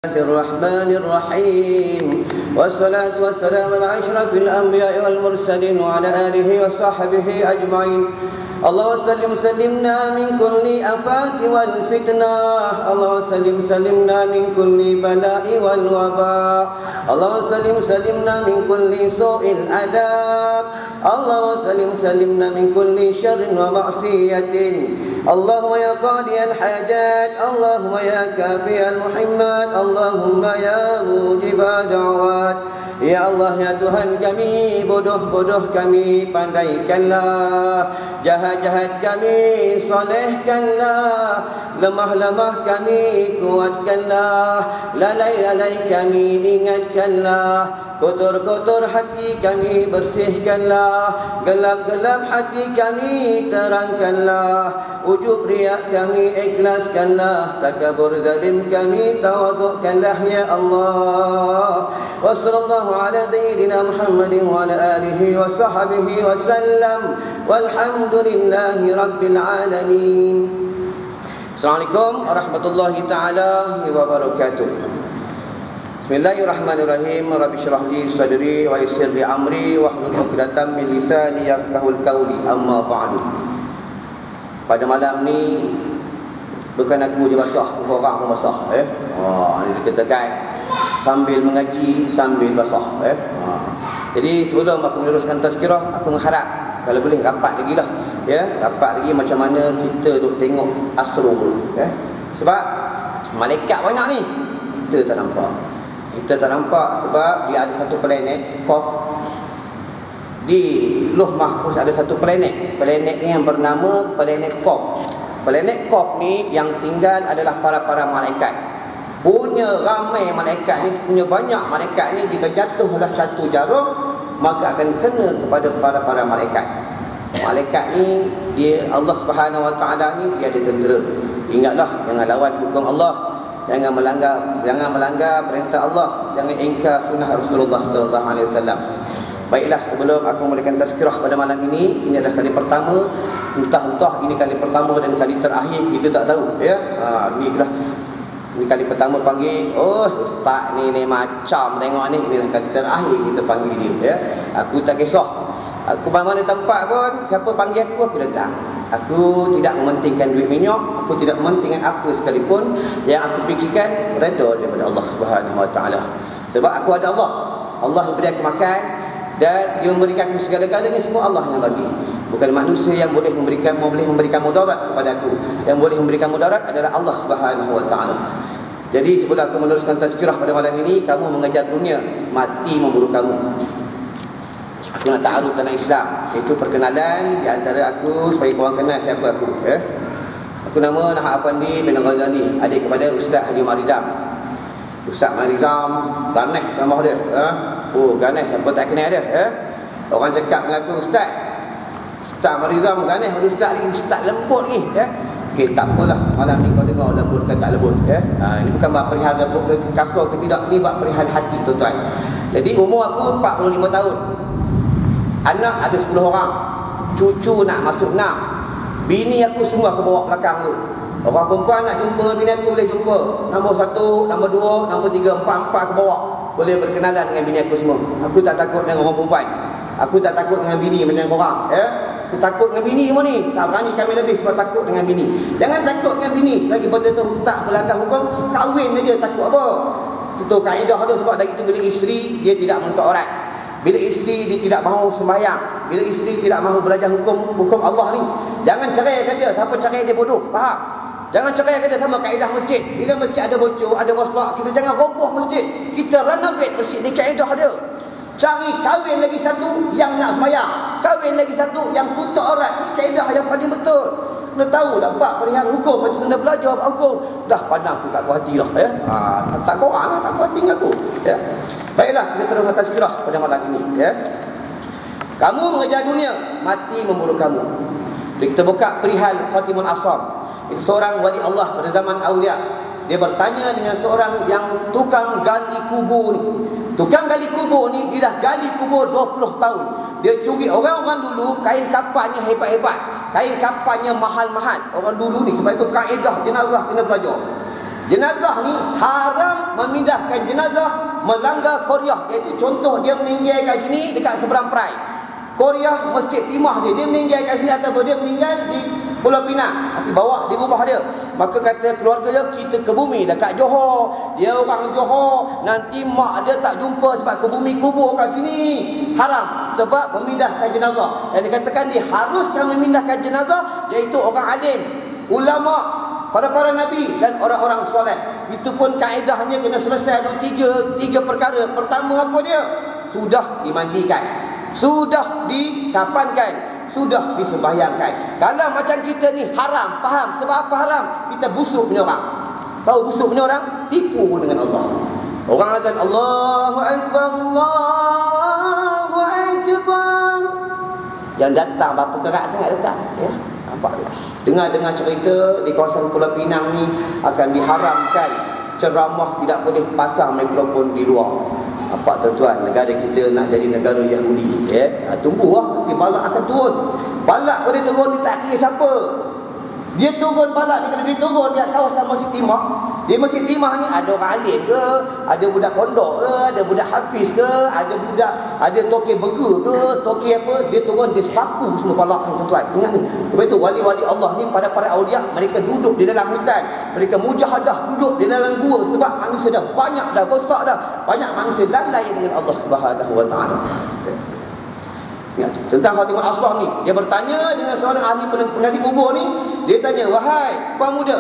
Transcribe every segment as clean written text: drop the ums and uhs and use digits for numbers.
الرحمن الرحيم والصلاة والسلام على أشرف الأنبياء والمرسلين وعلى آله وصحبه أجمعين. اللهم سلمنا من كل آفات والفتنة، اللهم سلمنا من كل بلاء والوباء، اللهم سلمنا من كل سوء الأداب، اللهم سلمنا من كل شر ومعصية. اللهم يا قاضي الحاجات، اللهم يا كافي المحمات، اللهم يا موجب دعوات. Ya Allah, ya Tuhan kami, bodoh-bodoh kami pandaikanlah, jahat-jahat kami solehkanlah, lemah-lemah kami kuatkanlah, lalai-lalai kami ingatkanlah, kotor-kotor hati kami bersihkanlah, gelap-gelap hati kami terangkanlah, ujub riak kami ikhlaskanlah, takabur zalim kami tawadukkanlah ya Allah. Wa sallallahu ala sayyidina Muhammadin wa ala alihi wa sahbihi wa sallam, walhamdulillahi rabbil alamin. Assalamualaikum warahmatullahi taala wabarakatuh. Bismillahirrahmanirrahim. Rabbi shrah li sadri wa yassir li amri wahlul 'uqdatam min lisani yafqahul qawli. Amma ba'du. Pada malam ni bukan aku je basah, orang pun basah ini dikatakan sambil mengaji sambil basah Jadi sebelum aku meneruskan tazkirah, aku mengharap kalau boleh rapat lagi lah rapat lagi macam mana kita duk tengok asrul sebab malaikat banyak ni kita tak nampak sebab dia ada satu planet Qaf. Di Lauh Mahfuz ada satu planet ni yang bernama planet Qaf. Planet Qaf ni yang tinggal adalah para malaikat. Punya ramai malaikat ni, punya banyak malaikat ni, jika jatuhlah satu jarum maka akan kena kepada para malaikat. Malaikat ni dia Allah Subhanahu Wa Taala ni dia ada tentera. Ingatlah, jangan lawan hukum Allah, jangan melanggar perintah Allah, jangan ingkar sunnah Rasulullah sallallahu alaihi wasallam. Baiklah, sebelum aku memberikan tazkirah pada malam ini adalah kali pertama, entah ini kali pertama dan kali terakhir, kita tak tahu ini kali pertama panggil, ustaz ni macam tengok ni, inilah kali terakhir kita panggil dia Aku tak kisah, aku mana tempat pun, siapa panggil aku datang. Aku tidak mementingkan duit minyak, aku tidak mementingkan apa sekalipun. Yang aku fikirkan redha daripada Allah Subhanahu Wa Taala. Sebab aku ada Allah yang beri aku makan, dan dia memberikan aku segala-galanya, semua Allah yang bagi. Bukan manusia yang boleh memberikan mudarat kepada aku. Yang boleh memberikan mudarat adalah Allah Subhanahu Wa Taala. Jadi sebelum aku meneruskan tazkirah pada malam ini, kamu mengejar dunia, mati memburu kamu. Aku nak ta'aruf dalam Islam, iaitu perkenalan di antara aku supaya korang kenal siapa aku. Aku nama Nahar Afandi bin Ghazali, adik kepada Ustaz Haji Marizam. Ustaz Marizam ganas nama dia. Ganas, siapa tak kenal dia? Orang cakap dengan aku, Ustaz Marizam ganas, Ustaz lembut ni. Okey, tak apalah, malam ni kau dengar lembut ke tak lembut. Ini bukan bab perihal lembut ke kasar ke tidak, ni bab perihal hati tuan-tuan. Jadi umur aku 45 tahun. Anak ada 10 orang, cucu nak masuk 6. Bini aku semua aku bawa belakang tu. Orang perempuan nak jumpa bini aku boleh jumpa. Nombor 1, nombor 2, nombor 3, 4 aku bawa. Boleh berkenalan dengan bini aku semua. Aku tak takut dengan orang perempuan. Aku tak takut dengan bini dengan orang. Aku takut dengan bini semua ni. Tak berani kami lebih sebab takut dengan bini. Jangan takut dengan bini selagi benda tu tak melanggar hukum. Kahwin aja, takut apa? Itu kaedah dia. Sebab dari itu bila isteri dia tidak menuntut aurat, bila isteri dia tidak mahu sembahyang, bila isteri tidak mahu belajar hukum Allah ni, jangan ceraikan dia. Siapa cerai dia bodoh, faham? Jangan ceraikan dia sama kaedah masjid. Bila masjid ada bocor, ada rosak, kita jangan roboh masjid, kita renovate masjid. Ni kaedah dia. Cari kahwin lagi satu yang nak sembahyang, kahwin lagi satu yang tutup aurat. Ni kaedah yang paling betul. Kena tahulah bab perihal hukum, macam kena belajar bab hukum. Dah pandang aku tak puas hati lah tak korang lah, tak puas hati dengan aku Baiklah, kita terus atas tazkirah pada malam ini Kamu mengejar dunia, mati memburu kamu. Jadi kita buka perihal Fatimul Asam. Itu seorang wali Allah pada zaman Aulia. Dia bertanya dengan seorang yang tukang gali kubur ni. Tukang gali kubur ni, dia dah gali kubur 20 tahun. Dia curi orang-orang dulu, kain kapannya hebat-hebat, kain kapannya mahal-mahal. Orang dulu ni, sebab itu kaedah jenazah kena belajar. Jenazah ni haram memindahkan jenazah melanggar Korea, iaitu contoh dia meninggal kat sini dekat seberang Perai. Korea Masjid Timah dia meninggal kat sini ataupun dia meninggal di Pulau Pinang, nanti bawa di rumah dia. Maka kata keluarga dia, kita ke bumi dekat Johor, dia orang Johor, nanti mak dia tak jumpa sebab ke bumi kubur kat sini. Haram sebab memindahkan jenazah. Yang dikatakan diharuskan memindahkan jenazah iaitu orang alim, ulama, para nabi dan orang-orang soleh. Itu pun kaedahnya kena selesai ada tiga perkara. Pertama apa dia? Sudah dimandikan, sudah dikapankan, sudah disembahyangkan. Kalau macam kita ni haram, faham sebab apa haram? Kita busuk punya orang. Tahu busuk punya orang? Tipu dengan Allah. Orang azan Allahu Akbar, Allahu Akbar, yang datang berapa kerat sangat datang, ya. Nampak tu. Dengar cerita di kawasan Pulau Pinang ni akan diharamkan ceramah, tidak boleh pasang mikrofon di luar. Apa tuan-tuan, negara kita nak jadi negara Yahudi, ya. Tunggulah, nanti balak akan turun. Balak boleh turun, dia tak kira siapa. Dia turun balak, dia turun di kawasan Masjid Timah. Di Masjid Timah ni ada orang alim ke, ada budak pondok ke, ada budak hafiz ke, ada toke burger ke, toke apa, dia turun, dia sapu semua balak ni tuan-tuan. Ingat ni. Lepas tu wali-wali Allah ni, para aulia, mereka duduk di dalam hutan, mereka mujahadah duduk di dalam gua sebab manusia dah banyak dah, rosak dah, banyak manusia lalai dengan Allah Subhanahu Wa Taala. Ya, tentang khatimah asar ni, dia bertanya dengan seorang ahli penggali kubur ni. Dia tanya, wahai pemuda,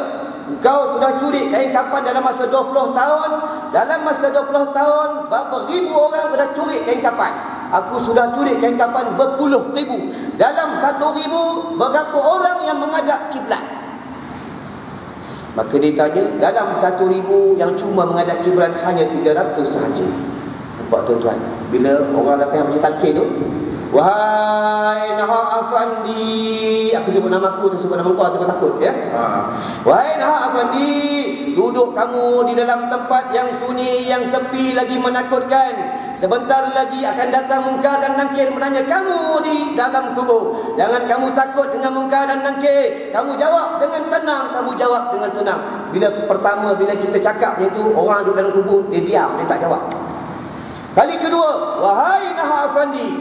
engkau sudah curi kain kapan dalam masa 20 tahun? Dalam masa 20 tahun berapa ribu orang sudah curi kain kapan? Aku sudah curi kain kapan berpuluh ribu. Dalam 1,000 berapa orang yang menghadap kiblat? Maka dia tanya, dalam 1,000 yang cuma menghadap kiblat hanya 300 sahaja. Nampak tuan-tuan, bila orang lepas macam talqin tu, wahai Nahak Afandi, aku sebut nama aku, sebut nama kau, aku takut, ya. Wahai Nahak Afandi, duduk kamu di dalam tempat yang sunyi, yang sepi lagi menakutkan. Sebentar lagi akan datang Munkar dan Nakir menanya kamu di dalam kubur. Jangan kamu takut dengan Munkar dan Nakir. Kamu jawab dengan tenang, kamu jawab dengan tenang. Bila kita cakap itu, orang duduk dalam kubur, dia diam, dia tak jawab. Kali kedua, wahai Nahak Afandi,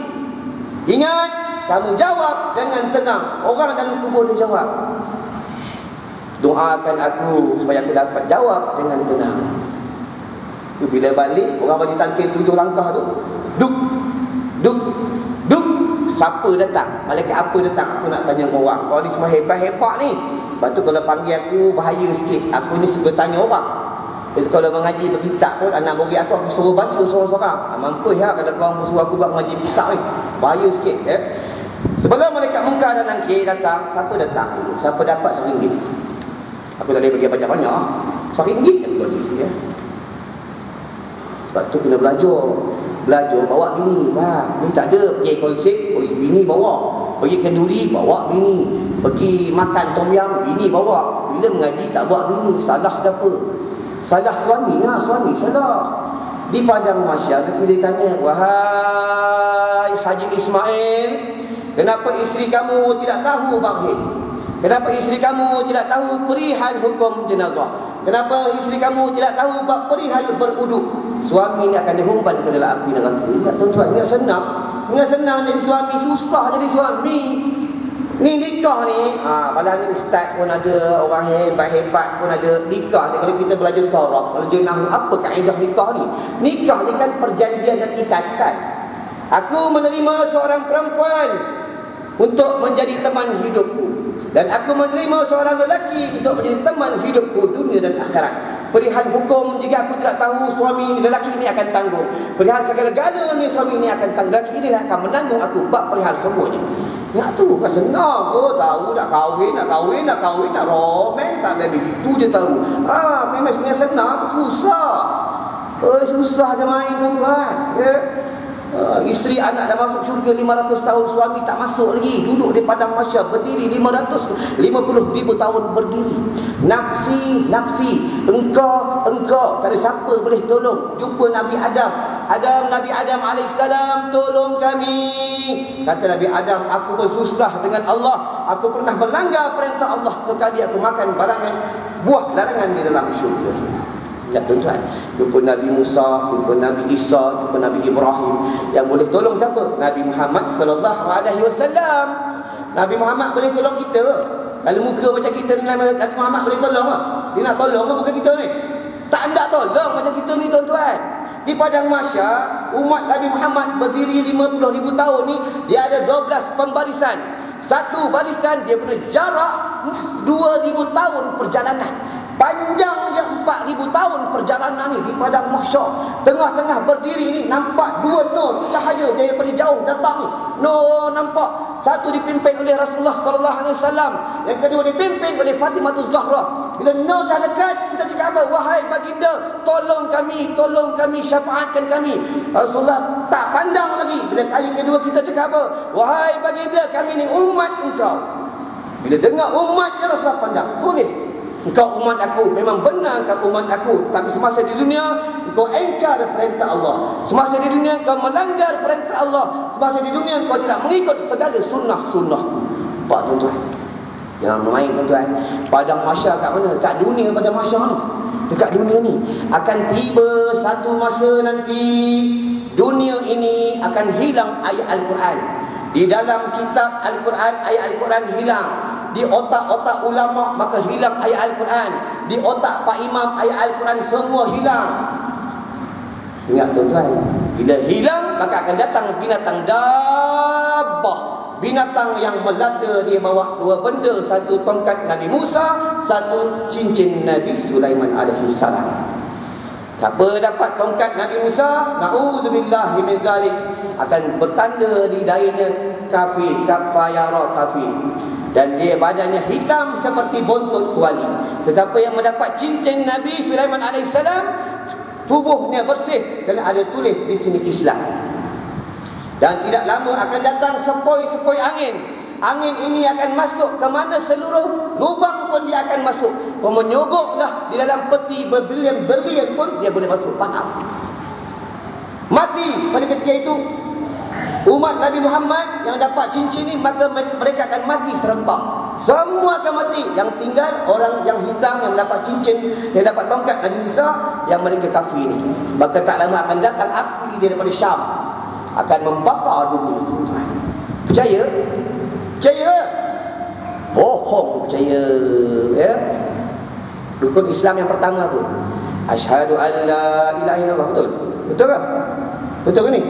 ingat, kamu jawab dengan tenang. Orang dalam kubur dia jawab. Doakan aku supaya aku dapat jawab dengan tenang. Bila balik, orang bagi talqin 7 langkah tu, duk. Siapa datang? Malaikat apa datang? Aku nak tanya orang. Kau ni semua hebat-hebat ni. Lepas tu kalau panggil aku, bahaya sikit. Aku ni suka tanya orang. Jadi kalau mengaji berkitab pun, anak murid aku suruh baca seorang-seorang. Mampu ya kalau kau suruh aku buat mengaji kitab ni. Bahaya sikit, ya. Sebelum malaikat Munkar dan Nakir datang, siapa datang dulu? Siapa dapat RM1? Aku tak boleh bagi banyak-banyak. RM1 aku bagi, ya. Sebab tu kena belajar bawa bini. Ni tak ada pergi konsep, bini bawa. Pergi kenduri, bawa bini. Pergi makan tom yam, bini bawa. Bila mengaji tak bawa bini, salah siapa? Salah suami lah, suami salah. Di padang mahsyar dia tanya, wahai Haji Ismail, kenapa isteri kamu tidak tahu bakhid? Kenapa isteri kamu tidak tahu perihal hukum jenazah? Kenapa isteri kamu tidak tahu perihal berwuduk? Suami ni akan dihumban ke dalam api neraka. Ingat tuan-tuan, ingat senang jadi suami, susah jadi suami. Ni nikah ni, malam ni ustaz pun ada, orang hebat-hebat pun ada. Nikah ni kalau kita belajar sorab, belajar nahu, apa kaedah nikah ni? Nikah ni kan perjanjian dan ikatan. Aku menerima seorang perempuan untuk menjadi teman hidupku, dan aku menerima seorang lelaki untuk menjadi teman hidupku dunia dan akhirat. Perihal hukum, jika aku tidak tahu, suami ini, lelaki ini akan tanggung. Perihal segala-galanya, suami ini akan tanggung. Lelaki ini akan menanggung aku bab perihal semuanya. Nak tu kan senang. Tahu nak kahwin, nak romen, tak ada begitu je tahu. Memang senang, susah. Susah je main tuan-tuan, ya. Isteri anak dah masuk syurga 500 tahun, suami tak masuk lagi, duduk di padang mahsyar berdiri 50,000 tahun berdiri. Nafsi, engkau, tak ada siapa boleh tolong. Jumpa Nabi Nabi Adam alaihissalam, tolong kami. Kata Nabi Adam, aku pun susah dengan Allah. Aku pernah melanggar perintah Allah sekali. Aku makan barang yang buah larangan di dalam syurga. Lihat tuan-tuan, jumpa Nabi Musa, jumpa Nabi Isa, jumpa Nabi Ibrahim. Yang boleh tolong siapa? Nabi Muhammad sallallahu alaihi wasallam. Nabi Muhammad boleh tolong kita. Kalau muka macam kita ni, Nabi Muhammad boleh tolong ke? Dia nak tolong ke bukan kita ni? Tak nak tolong macam kita ni tuan-tuan. Di padang mahsyar, umat Nabi Muhammad berdiri 50,000 tahun ni, dia ada 12 pembarisan. Satu barisan dia punya jarak 2,000 tahun perjalanan. Panjang dia 4,000 tahun perjalanan ni di padang mahsyar. Tengah-tengah berdiri ni nampak dua nur cahaya daripada jauh datang ni. Nur nampak. Satu dipimpin oleh Rasulullah sallallahu alaihi wasallam, yang kedua dipimpin oleh Fatimah Zahra. Bila nur dah dekat, kita cakap apa? Wahai baginda, tolong kami, syafaatkan kami. Rasulullah tak pandang lagi. Bila kali kedua kita cakap apa? Wahai baginda, kami ni umat engkau. Bila dengar umatnya, Rasulullah pandang. Boleh. Engkau umat aku, memang benar engkau umat aku. Tetapi semasa di dunia engkau engkar perintah Allah. Semasa di dunia engkau melanggar perintah Allah. Semasa di dunia engkau tidak mengikut segala sunnah-sunnahku. Nampak tuan-tuan? Jangan main tuan-tuan. Padang mahsyar kat mana? Kat dunia padang mahsyar ni. Dekat dunia ni akan tiba satu masa nanti, dunia ini akan hilang ayat Al-Quran. Di dalam kitab Al-Quran, ayat Al-Quran hilang. Di otak-otak ulama maka hilang ayat Al-Quran. Di otak Pak Imam ayat Al-Quran semua hilang. Ingat tuan-tuan, bila hilang maka akan datang binatang dabbah, binatang yang melata. Dia bawa dua benda, satu tongkat Nabi Musa, satu cincin Nabi Sulaiman alaihi salam. Siapa dapat tongkat Nabi Musa, na'udzubillahi min zalik, akan bertanda di dahinya kafir, kafayara kafir. Dan dia badannya hitam seperti buntut kuali. Sesiapa yang mendapat cincin Nabi Sulaiman AS, tubuhnya bersih dan ada tulis di sini Islam. Dan tidak lama akan datang sepoi-sepoi angin. Angin ini akan masuk ke mana seluruh lubang pun dia akan masuk. Kau menyogoklah di dalam peti berlian-berlian pun dia boleh masuk. Faham? Mati pada ketika itu umat Nabi Muhammad yang dapat cincin ini, maka mereka akan mati serentak. Semua akan mati. Yang tinggal orang yang hitam yang dapat cincin, yang dapat tongkat Nabi Musa, yang mereka kafir ini. Maka tak lama akan datang api daripada Syam, akan membakar dunia. Percaya? Percaya? Bohong percaya. Ya? Rukun Islam yang pertama apa? Asyhadu an la ilaha illallah. Betul? Betul ke? Betul ke ni?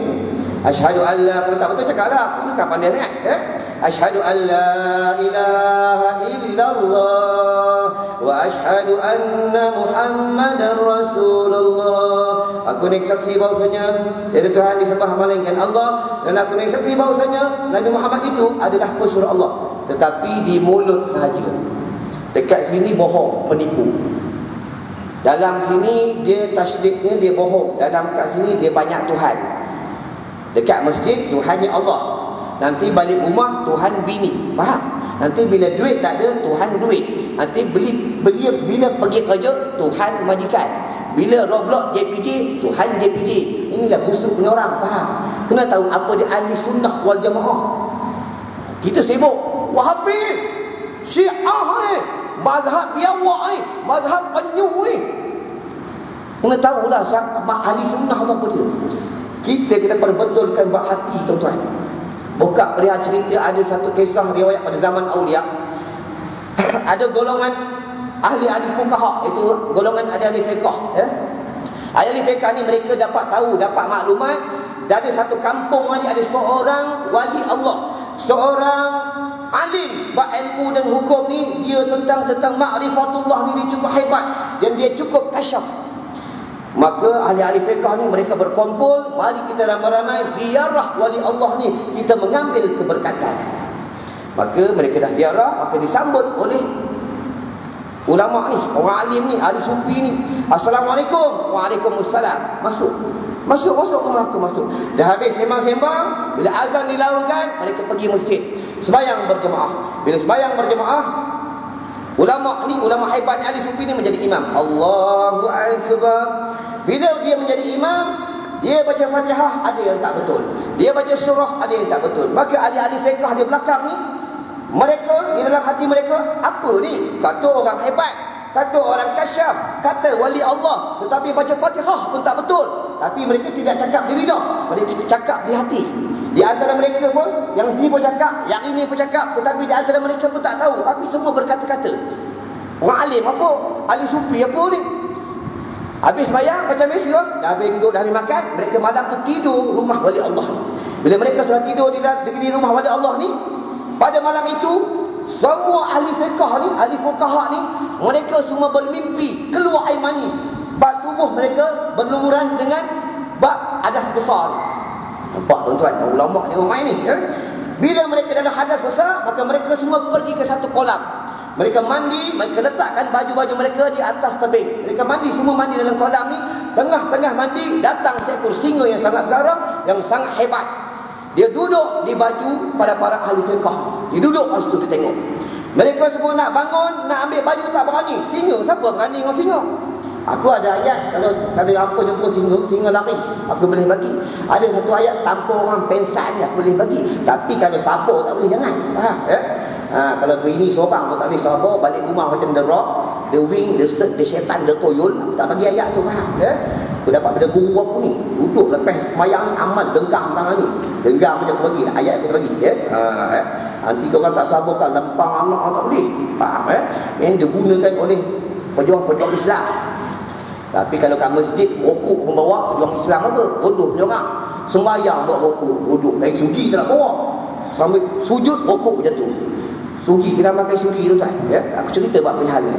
Asyhadu an la, kalau tak betul cakaplah, aku bukan pandai sangat, ya. Asyhadu an la ilaha illallah wa asyhadu anna Muhammadar Rasulullah. Aku ni saksi bahawasanya tiada Tuhan disembah melainkan Allah, dan aku ni saksi bahawasanya Nabi Muhammad itu adalah pesuruh Allah. Tetapi di mulut sahaja. Dekat sini bohong, penipu. Dalam sini dia tasydiknya dia bohong. Dalam kat sini dia banyak Tuhan. Dekat masjid Tuhannya Allah. Nanti balik rumah Tuhan bini. Faham? Nanti bila duit tak ada, Tuhan duit. Nanti bila pergi kerja, Tuhan majikan. Bila Roblox JPJ, Tuhan JPJ. Inilah busuk punya orang. Faham? Kena tahu apa dia ahli sunnah wal jamaah. Kita sibuk Wahabi, Syiah ni, mazhab biawak ni, mazhab penyu ni. Kena tahulah siapa ahli sunnah atau apa dia. Kita kena perbetulkan buat hati tuan-tuan. Buka perihal cerita, ada satu kisah riwayat pada zaman Aulia. Ada golongan ahli-ahli fuqaha, itu golongan ahli fiqh, ya. Ahli fiqh ni mereka dapat tahu, dapat maklumat dari satu kampung ni ada seorang wali Allah, seorang alim berilmu dan hukum ni, dia tentang ma'rifatullah ni dia cukup hebat dan dia cukup kasyaf. Maka ahli-ahli fiqh ni mereka berkumpul, mari kita ramai-ramai ziarah wali Allah ni, kita mengambil keberkatan. Maka mereka dah ziarah, maka disambut oleh ulama ni, orang alim ni, ahli sufi ni. Assalamualaikum. Waalaikumsalam. Masuk rumah aku, masuk. Dah habis sembang-sembang, bila azan dilaungkan, mereka pergi masjid sembahyang berjemaah. Bila sembahyang berjemaah, ulama ni, ulama hebat ni, ahli sufi ni menjadi imam. Allahu Akbar. Bila dia menjadi imam, dia baca Fatihah, ada yang tak betul. Dia baca surah, ada yang tak betul. Maka ahli-ahli fiqh di belakang ni, mereka di dalam hati mereka, apa ni? Kata orang hebat, kata orang kasyaf, kata wali Allah, tetapi baca Fatihah pun tak betul. Tapi mereka tidak cakap di lidah, mereka cakap di hati. Di antara mereka pun, yang ni pun cakap, yang ini pun cakap, tetapi di antara mereka pun tak tahu. Tapi semua berkata-kata. Orang alim apa? Ahli sufi apa ni? Habis sembahyang macam biasa, dah habis duduk, dah habis makan, mereka malam tu tidur rumah wali Allah. Bila mereka sudah tidur di rumah wali Allah ni, pada malam itu semua ahli fiqh ni, ahli fuqaha ni, mereka semua bermimpi keluar air mani. Bak tubuh mereka berlumuran dengan bak hadas besar. Nampak tuan-tuan, ulama ni orang main ni ya? Bila mereka dalam hadas besar, maka mereka semua pergi ke satu kolam. Mereka mandi, mereka letakkan baju-baju mereka di atas tebing. Mereka mandi, semua mandi dalam kolam ni. Tengah-tengah mandi, datang seekor singa yang sangat garang, yang sangat hebat. Dia duduk di baju pada para ahli fiqh. Dia duduk kat situ, dia tengok. Mereka semua nak bangun, nak ambil baju tak berani. Singa, siapa berani dengan singa? Aku ada ayat, kalau apa jumpa singa lari, aku boleh bagi. Ada satu ayat, tanpa orang pensan aku boleh bagi. Tapi kalau sabar tak boleh, jangan. Faham? Ya? Kalau bini seorang pun tak boleh sabar, balik rumah macam The Rock, The Wing, The Syaitan, The Toyol, aku tak bagi ayat tu. Faham? Ya? Aku dapat pada guru aku ni, duduk lepas semayang amal, genggam tangan ni, genggam macam aku bagi, ayat aku bagi ya? Nanti kau orang tak sabar kan, lempang anak tak boleh. Faham? Yang digunakan oleh pejuang-pejuang Islam. Tapi kalau kat masjid, rokok membawa pejuang Islam apa? Bodoh ni orang. Sembahyang bawa rokok, bodoh. Kain sugi tak nak bawa. Sambil sujud, rokok jatuh. Sugi, kena makan sugi tu, tuan. Ya? Aku cerita buat perihal ni.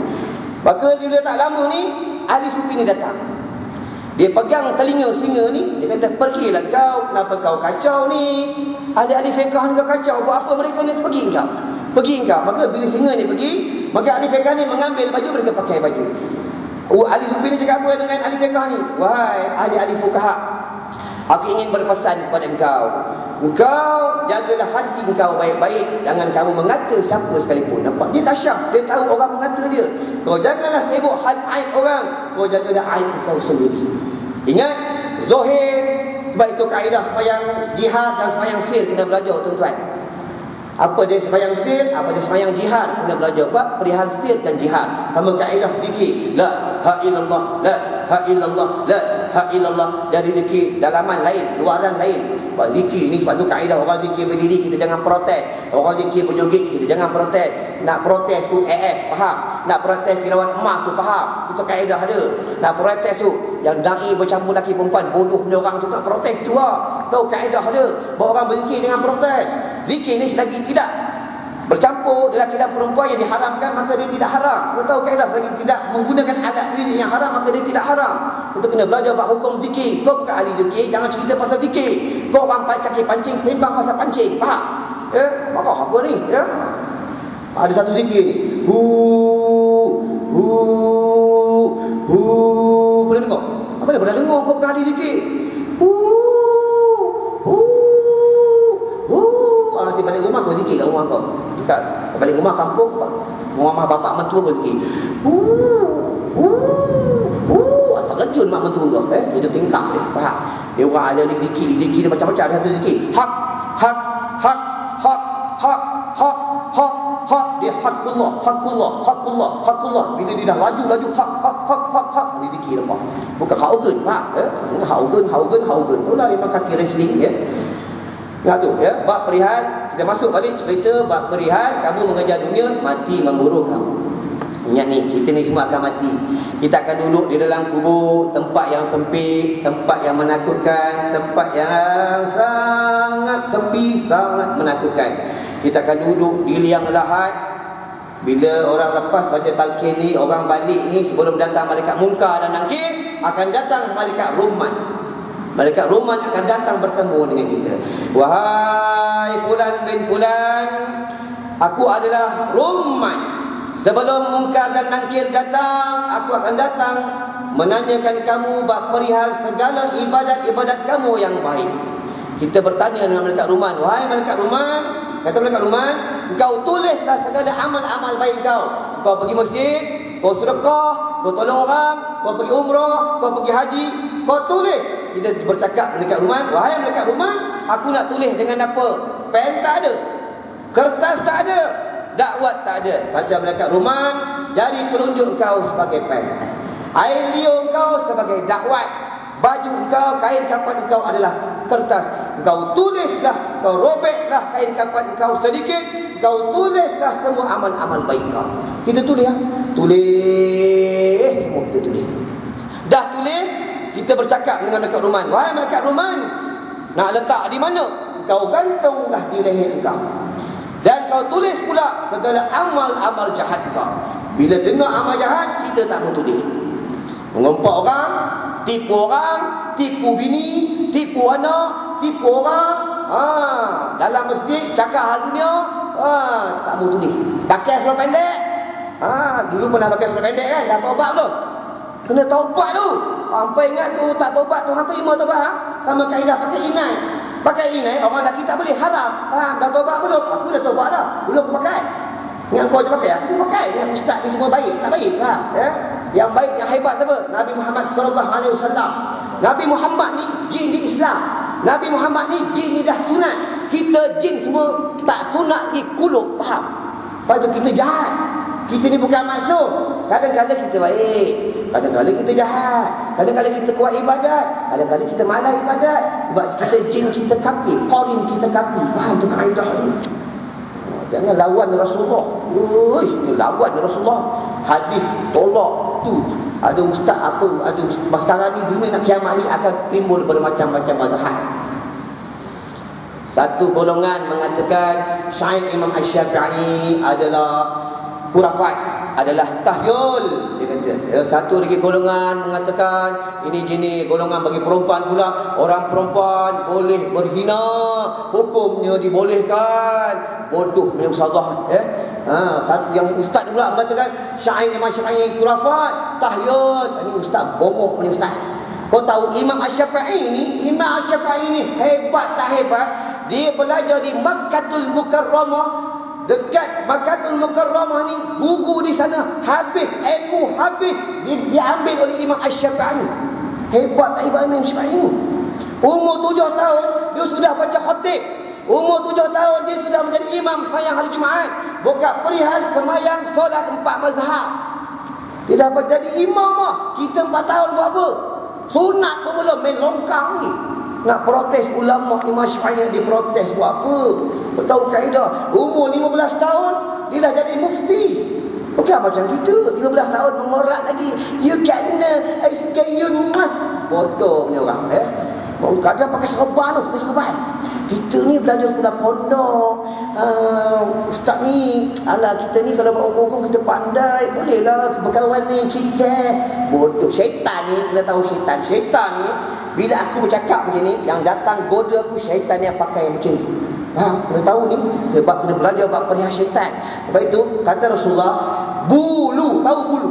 Maka dia tak lama ni, ahli sufi ni datang. Dia pegang telinga singa ni, dia kata, pergilah kau, kenapa kau kacau ni? Ahli-ahli fiqh ni kau kacau, buat apa mereka ni? Pergi kau. Pergi kau. Maka bila singa ni pergi, maka ahli fiqh ni mengambil baju, mereka pakai baju. Ahli sufi ni cakap apa dengan ahli fiqh ni? Wahai ahli-ahli fuqaha, aku ingin berpesan kepada engkau. Engkau jagalah hati engkau baik-baik. Jangan kamu mengata siapa sekalipun. Nampak? Dia kasyaf. Dia tahu orang mengata dia. Kau janganlah sibuk hal aib orang. Kau jagalah aib engkau sendiri. Ingat, Zohir. Sebab itu kaedah sembahyang jihad dan sembahyang sir kena belajar, tuan-tuan. Apa dia sembahyang sir, apa dia sembahyang jihad, kena belajar. Bab perihal sir dan jihad. Sama kaedah zikir, la ha illallah, la ha illallah, la ha illallah. Dari zikir dalaman lain, luaran lain. Bab zikir ni, sebab tu kaedah orang zikir berdiri, kita jangan protes. Orang zikir berjoget, kita jangan protes. Nak protes tu AF, faham? Nak protes kilauan emas tu, faham? Itu kaedah ada. Nak protes tu, yang da'i bercampur laki perempuan, bodoh punya orang tu nak protes tu lah. Tahu kaedah dia. Bahawa orang berzikir jangan protes. Zikir ni selagi tidak bercampur lelaki dan perempuan yang diharamkan, maka dia tidak haram. Kau tahu kaedah, selagi tidak menggunakan alat muzik yang haram, maka dia tidak haram. Kita kena belajar bab hukum zikir. Kau bukan ahli zikir, jangan cerita pasal zikir. Kau orang kaki pancing, sembang pasal pancing, faham? Ya, marah aku ni, ya. Ada satu zikir ni. Pernah dengar? Apa dia pernah dengar? Kau bukan ahli zikir. Nanti balik rumah kau zikir kat rumah kau. Dekat balik rumah kampung, rumah bapak mentua kau zikir. Terkejut mak mentua kau. Dia tingkap dia. Faham? Dia orang ada zikir dia macam-macam. Ada satu zikir. Hak. Dia hakullah. Bila dia dah laju hak. Dia zikir apa? Bukan haugen, faham? Haugen. Itulah memang kaki wrestling ya. Ingat tu ya, bab perihal, kita masuk balik cerita bab perihal kamu mengejar dunia, mati memburu kamu. Ingat ni, kita ni semua akan mati. Kita akan duduk di dalam kubur, tempat yang sempit, tempat yang menakutkan, tempat yang sangat sepi, sangat menakutkan. Kita akan duduk di liang lahat. Bila orang lepas baca talqin ni, orang balik ni, sebelum datang malaikat Munkar dan Nakir, akan datang malaikat Rumman. Malaikat Roman akan datang bertemu dengan kita. Wahai Fulan bin Fulan, aku adalah Roman. Sebelum Munkar dan Nakir datang, aku akan datang menanyakan kamu bab perihal segala ibadat-ibadat kamu yang baik. Kita bertanya dengan malaikat Roman, wahai malaikat Roman, kata malaikat Roman, engkau tulislah segala amal-amal baik kau. Kau pergi masjid, kau sedekah, kau tolong orang, kau pergi umrah, kau pergi haji, kau tulis. Kita bercakap malaikat Roman, wahai malaikat Roman, aku nak tulis dengan apa? Pen tak ada, kertas tak ada, dakwat tak ada. Kata malaikat Ruman, jari telunjuk kau sebagai pen, air liur kau sebagai dakwat, baju kau, kain kapan kau adalah kertas. Kau tulislah, kau robeklah kain kapan kau sedikit, kau tulislah semua amal-amal baik kau. Kita tulis ya? Tulis, semua kita tulis. Dah tulis, kita bercakap dengan malaikat Ruman. Wahai malaikat Ruman, nak letak di mana? Kau gantunglah di leher kau. Dan kau tulis pula segala amal-amal jahat kau. Bila dengar amal jahat, kita tak mau tulis. Mengumpat orang, tipu orang, tipu bini, tipu anak, tipu orang. Dalam masjid cakap hal dunia, tak mau tulis. Pakai seluar pendek. Dulu pernah pakai seluar pendek kan? Dah taubat belum? Kena taubat tu. Sampai ingat tu tak taubat, Tuhan terima taubat. Sama kaedah pakai inai. Pakai inai, orang lelaki tak boleh, haram. Faham? Dah taubat belum? Aku dah taubat dah. Dulu aku pakai. Yang kau je pakai, aku pun pakai. Yang ustaz ni semua baik, tak baik. Faham? Ya? Yang baik, yang hebat siapa? Nabi Muhammad SAW. Nabi Muhammad ni jin di Islam. Nabi Muhammad ni jin ni dah sunat. Kita jin semua tak sunat di kulub. Faham? Lepas tu kita jahat. Kita ni bukan maksum. Kadang-kadang kita baik, kadang-kadang kita jahat, kadang-kadang kita kuat ibadat, kadang-kadang kita malas ibadat. Sebab kita jin kita kafir, qarin kita kafir. Faham tu kaedah ni? Jangan lawan Rasulullah. Lawan Rasulullah. Hadis tolak tu. Ada ustaz apa, ada sekarang ni dunia nak kiamat ni akan timbul bermacam-macam mazhab. Satu golongan mengatakan Syekh Imam Asy-Syafi'i adalah khurafat, adalah tahyul, dia kata. Satu lagi golongan mengatakan ini jenis golongan bagi perempuan pula, orang perempuan boleh berzina, hukumnya dibolehkan. Bodoh punya ustazah ya. Satu yang ustaz pula mengatakan Syekh Imam Asy-Syafi'i khurafat, tahyul. Ini ustaz bomoh punya ustaz. Kau tahu Imam Asy-Syafi'i ni, Imam Asy-Syafi'i ni hebat tak hebat? Dia belajar di Makkatul Mukarramah. Dekat Makkatul Mukarramah ni, guru di sana habis ilmu, habis diambil oleh Imam Asy-Syafi'i. Hebat tak hebat Imam Asy-Syafi'i ni? Umur 7 tahun dia sudah baca khatib. Umur 7 tahun dia sudah menjadi imam sembahyang hari Jumaat. Bukan perihal sembahyang solat 4 mazhab. Dia dapat jadi imam lah. Kita 4 tahun buat apa? Sunat pun belum, main longkang ni. Nak protes ulama Imam Syafi'i, diprotes buat apa? Tahu kaedah. Umur 15 tahun dia dah jadi mufti. Bukan macam kita 15 tahun mengorak lagi. You kena SKU. Bodoh punya orang kadang pakai serban tu, pakai serban. Kita ni belajar sekolah pondok. Ustaz ni, kita ni kalau berhukum kita pandai, bolehlah berkawan ni kita. Bodoh. Syaitan ni, kena tahu syaitan. Syaitan ni bila aku bercakap macam ni, yang datang goda aku syaitan yang pakai macam ni. Kena tahu ni. Sebab kena belajar bab perihal syaitan. Sebab itu kata Rasulullah, bulu, tahu bulu.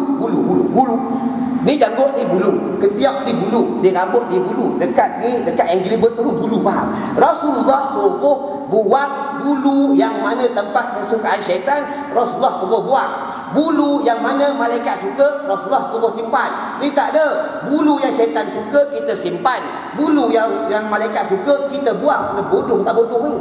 Ni janggut ni bulu, ketiak ni bulu, ni rambut ni bulu, dekat Angry Bird tu bulu. Faham? Rasulullah suruh buang bulu yang mana tempat kesukaan syaitan, Rasulullah suruh buang. Bulu yang mana malaikat suka, Rasulullah suruh simpan. Ni tak ada. Bulu yang syaitan suka kita simpan, bulu yang malaikat suka kita buang. Ni bodoh tak bodoh ni?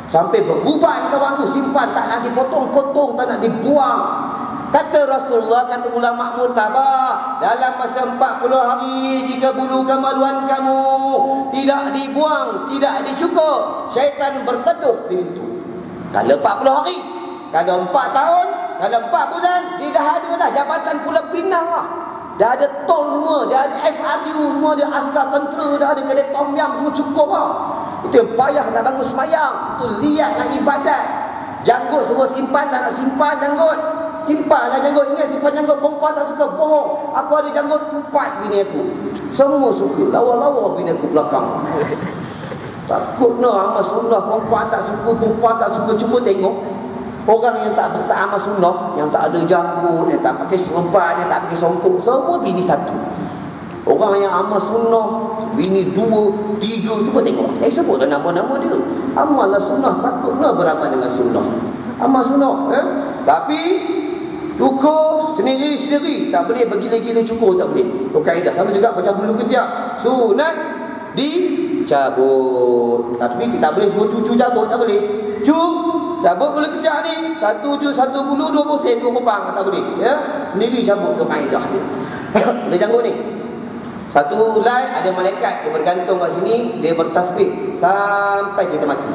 Sampai beruban kawan tu, simpan, tak nak dipotong-potong, tak nak dibuang. Kata Rasulullah, kata ulama mu'tabar, dalam masa 40 hari jika bulu kemaluan kamu tidak dibuang, tidak disyukur, syaitan berteduh di situ. Kalau 40 hari, kalau 4 tahun, kalau 4 bulan, dia dah ada dah Jabatan Pulau Pinang lah. Dah ada tol semua, dah ada FRU semua, dah askar tentera, dah ada kedai tom yam, semua cukup lah. Itu yang payah nak bangun semayang, itu liat nak ibadat. Janggut suruh simpan, tak nak simpan janggut. Simpan lah janggut. Ingat simpan janggut. Perempuan tak suka, bohong. Aku ada janggut 4 bini aku. Semua suka. Lawa-lawa bini aku belakang. Takut nak amal sunnah. Perempuan tak suka. Cuba tengok orang yang tak amal sunnah, yang tak ada janggut, yang tak pakai serban, yang tak pakai songkok, semua bini satu. Orang yang amal sunnah, bini 2, 3, cuba tengok. Sebutlah nama-nama dia. Amal lah sunnah. Takut nak beramal dengan sunnah. Amal sunnah tapi cukur sendiri-sendiri, tak boleh bergila-gila cukur, tak boleh. Kaedah sama juga macam bulu ketiak, sunat dicabut. Tapi kita boleh suruh cucu cabut, tak boleh. cabut boleh kejap ni. Satu bulu, 2 sen, 2 kupang tak boleh. Ya, sendiri cabut tu kaedah dia. Boleh janggut ni. Satu helai ada malaikat, dia bergantung kat sini, dia bertasbih sampai kita mati.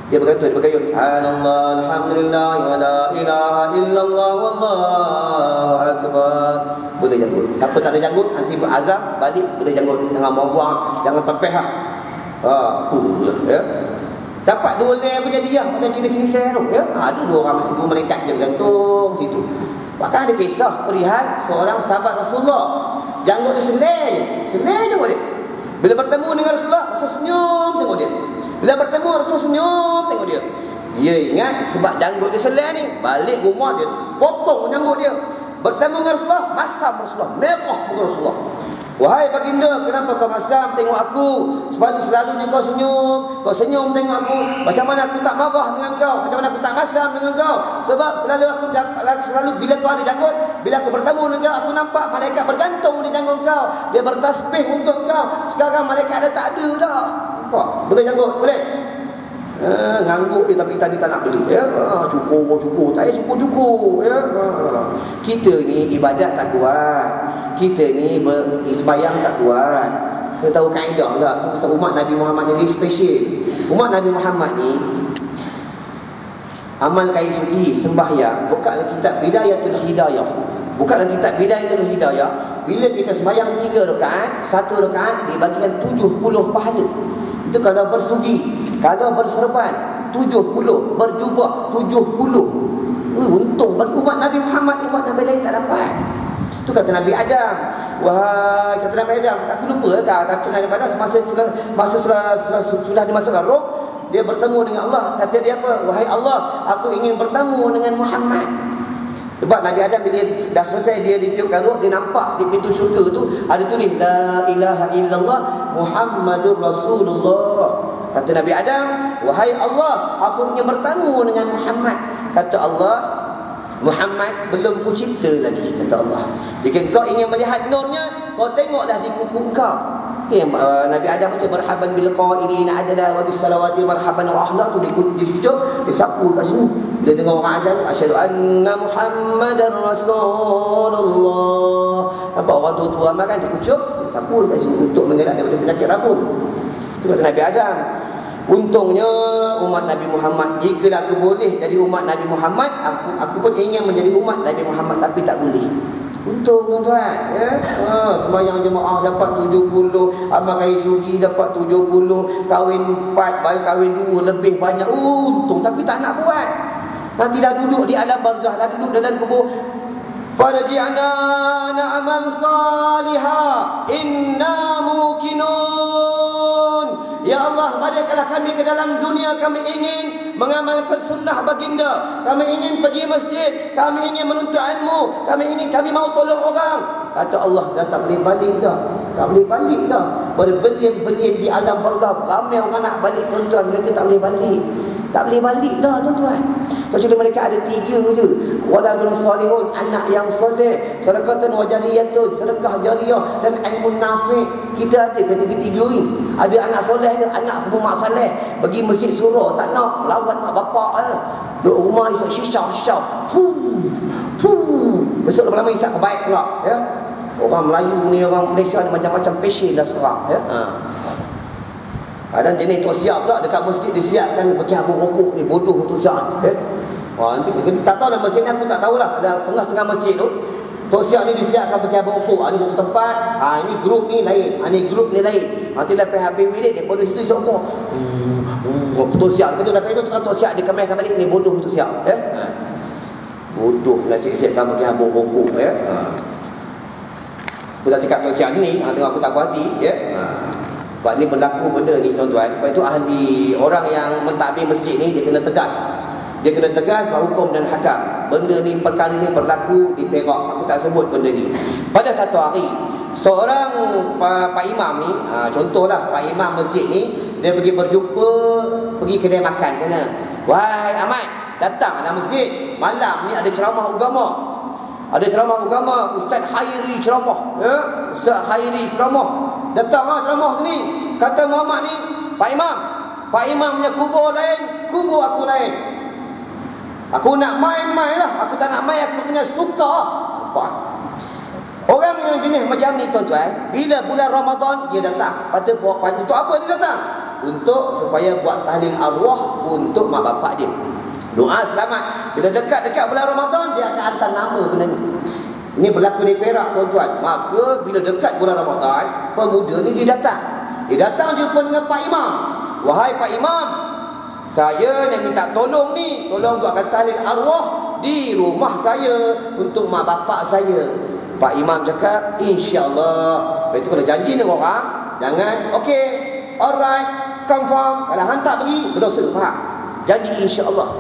Dia bergantung, dia bergayut. Subhanallah, alhamdulillah, wa la ilaha illallah, wallahu akbar. Boleh janggut. Siapa tak ada janggut, nanti berazam balik boleh janggut. Jangan buang, jangan tepeh lah. Ya. Dapat 2 helai punya dia pada ciri sincere tu, ya. Ada 2 malaikat dia bergantung situ. Bahkan ada kisah perihal seorang sahabat Rasulullah, janggut dia selai janggut dia. Bila bertemu dengan Rasulullah, Rasul senyum tengok dia. Bila bertemu Rasul senyum tengok dia. Dia ingat sebab janggut dia selai ni, balik rumah dia potong janggut dia. Bertemu dengan Rasulullah, masam Rasulullah, merah muka Rasulullah. Wahai baginda, kenapa kau masam tengok aku? Sebab selalunya kau senyum tengok aku. Macam mana aku tak marah dengan kau? Macam mana aku tak masam dengan kau? Sebab selalu bila kau ada janggut, bila aku bertemu dengan kau, aku nampak malaikat bergantung di janggut kau. Dia bertasbih untuk kau. Sekarang malaikat dah tak ada dah. Nampak? Boleh janggut? Boleh? Ngangguk dia tapi tadi tak nak beli, ya. Cukup tak payah cukup, ya. Kita ni ibadat tak kuat, kita ni sembahyang tak kuat. Kita tahu kaedah tak? Tu pasal umat Nabi Muhammad jadi special. Umat Nabi Muhammad ni amal kain suci, sembahyang, bukanlah kitab Bidayatul Hidayah. Bukanlah kitab Bidayatul Hidayah. Bila kita sembahyang 3 rakaat, 1 rakaat dibagikan 70 pahala. Itu kalau bersugi. Kalau berserban 70, berjubah 70. Untung bagi umat Nabi Muhammad, umat Nabi lain tak dapat. Itu kata Nabi Adam. Wahai, kata Nabi Adam, aku lupa kata Nabi Adam semasa sudah dimasukkan roh, dia bertemu dengan Allah. Kata dia apa? Wahai Allah, aku ingin bertemu dengan Muhammad. Sebab Nabi Adam bila dah selesai dia ditiupkan roh, dia nampak di pintu syurga tu ada tulis La ilaha illallah Muhammadur Rasulullah. Kata Nabi Adam, wahai Allah, aku ingin bertemu dengan Muhammad. Kata Allah, Muhammad belum ku cipta lagi, kata Allah. Jika kau ingin melihat nurnya, kau tengoklah di kuku kau. Itu yang Nabi Adam macam marhaban bil qailina adada wa bis salawati marhaban wa ahla tu dicucuk, disapu kat sini. Dia dengar orang azan, asyhadu anna Muhammadar Rasulullah. Nampak orang tua-tua amal kan dicucuk, disapu kat sini untuk mengelak daripada penyakit rabun. Itu kata Nabi Adam. Untungnya umat Nabi Muhammad, jika aku boleh jadi umat Nabi Muhammad, aku pun ingin menjadi umat Nabi Muhammad, tapi tak boleh. Untung tuan-tuan, ya. Sembahyang jemaah dapat 70, amal kain suci dapat 70, kahwin 4, baru kahwin 2 lebih banyak. Untung, tapi tak nak buat. Nanti dah duduk di alam barzah, dah duduk dalam kubur. Farji'na na'amal salihah inna muqinun. Ya Allah, balikkanlah kami ke dalam dunia. Kami ingin mengamalkan sunnah baginda. Kami ingin pergi masjid. Kami ingin menuntut ilmu. Kami mau tolong orang. Kata Allah, dah tak boleh balik dah. Tak boleh balik dah. Berbelia-belia di alam barzah. Ramai orang nak balik tuan-tuan, mereka tak boleh balik. Tak boleh balik dah tuan-tuan. Kecuali mereka ada 3 je. Waladun salihun, anak yang soleh, sedekatan wa jariyatun, sedekah jariyah, dan ilmu nafi'. Kita ada ketiga ni. Ada anak soleh je, anak semua mak saleh, pergi masjid surau tak nak, lawan mak bapak je. Duduk rumah isap shisha. Besok lama-lama isap kebaik pula, ya. Orang Melayu ni, orang Malaysia ni macam-macam passion dah seram, ya. Kadang jenis tok siap pula dekat masjid disiapkan bagi habuk rokok ni, bodoh tu siap, ya. Nanti tak tahu lah masjid ni, aku tak tahulah. Setengah-setengah masjid tu tok siap ni disiapkan bagi habuk rokok. Ni satu tempat, ini grup ni lain, ni grup ni lain. Nanti lepas habis bilik dia bodoh situ isap rokok. Tok siap tu lepas itu tok siap dia kemaskan balik, ni bodoh tok siap, ya. Bodoh nak siap-siapkan bagi habuk rokok, ya. Aku dah cakap tok siap sini, tengok aku tak puas hati, ya. Sebab ni berlaku benda ni tuan-tuan. Sebab itu ahli orang yang mentadbir masjid ni, dia kena tegas. Dia kena tegas buat hukum dan hakam. Benda ni, perkara ni berlaku di Perak. Aku tak sebut benda ni. Pada satu hari, seorang Pak Imam ni, contohlah Pak Imam masjid ni, dia pergi berjumpa, pergi kedai makan sana. Wahai Ahmad, datanglah masjid. Malam ni ada ceramah agama. Ada ceramah agama, Ustaz Khairi ceramah, ya? Ustaz Khairi ceramah. Datanglah ceramah sini. Kata Muhammad ni, Pak Imam, Pak Imam punya kubur lain, kubur aku lain. Aku nak main-main lah. Aku tak nak main, aku punya suka. Nampak? Orang yang jenis macam ni tuan-tuan, bila bulan Ramadan dia datang. Untuk apa dia datang? Untuk supaya buat tahlil arwah untuk mak bapak dia. Doa selamat. Bila dekat-dekat bulan Ramadan, dia akan hantar nama benda ni. Ini berlaku di Perak tuan-tuan. Maka bila dekat bulan Ramadan, pemuda ni dia datang. Dia datang jumpa dengan Pak Imam. Wahai Pak Imam, saya nak minta tolong ni. Tolong buatkan tahlil arwah di rumah saya untuk mak bapak saya. Pak Imam cakap, insya-Allah. Lepas itu kena janji dengan orang. Jangan, okey, alright, confirm. Kalau hantar pergi, berdosa, faham? Janji insya-Allah.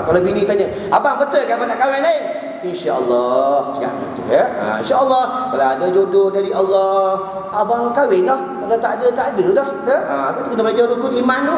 Kalau bini tanya, abang betul ke abang nak kahwin lain? InsyaAllah. Jangan itu ya. InsyaAllah. Kalau ada jodoh dari Allah, abang kahwin lah. Kalau tak ada, tak ada dah ya? Kita kena belajar rukun iman tu.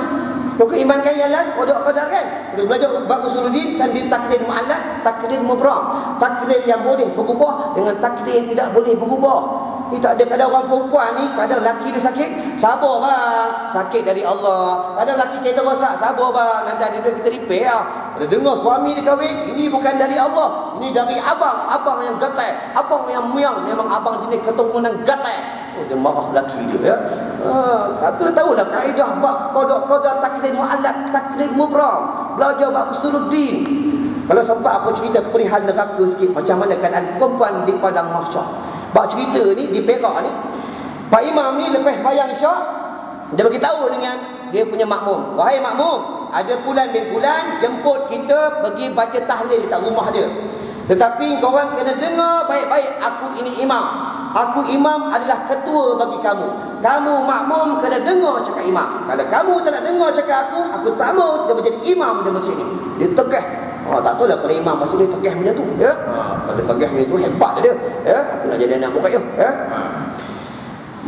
Rukun iman kan ialah kodok qadar kan. Kita belajar bab usuluddin kan, di takdir mu'allaq, takdir mubram. Takdir yang boleh berubah dengan takdir yang tidak boleh berubah. Ni tak ada. Kadang orang perempuan ni, kadang laki dia sakit, sabar bang, sakit dari Allah. Kadang laki kita rosak, sabar bang, nanti ada duit kita repair lah. Ada dengar suami dia kahwin, ini bukan dari Allah, ini dari abang. Abang yang gatai, abang yang muyang. Memang abang jenis keturunan gatai. Dia marah laki dia ya. Aku dah tahulah kaedah bab qada takdir mu'allaq, takdir mubram. Belajar bab usuluddin. Kalau sempat aku cerita perihal neraka sikit, macam mana keadaan perempuan di padang mahsyar. Bak cerita ni di Perak ni, Pak Imam ni lepas bayang Isyak, dia bagi tahu dengan dia punya makmum, wahai makmum, ada bulan bin bulan jemput kita pergi baca tahlil dekat rumah dia. Tetapi korang kena dengar baik-baik, aku ini imam. Aku imam adalah ketua bagi kamu. Kamu makmum kena dengar cakap imam. Kalau kamu tak nak dengar cakap aku tak mau dia menjadi imam di masjid ni. Dia tegah. Tak tahu lah kalau imam masuk dia tegah macam tu ya. Kalau tegah macam tu hebat dia ya. Aku nak jadi anak muka ya.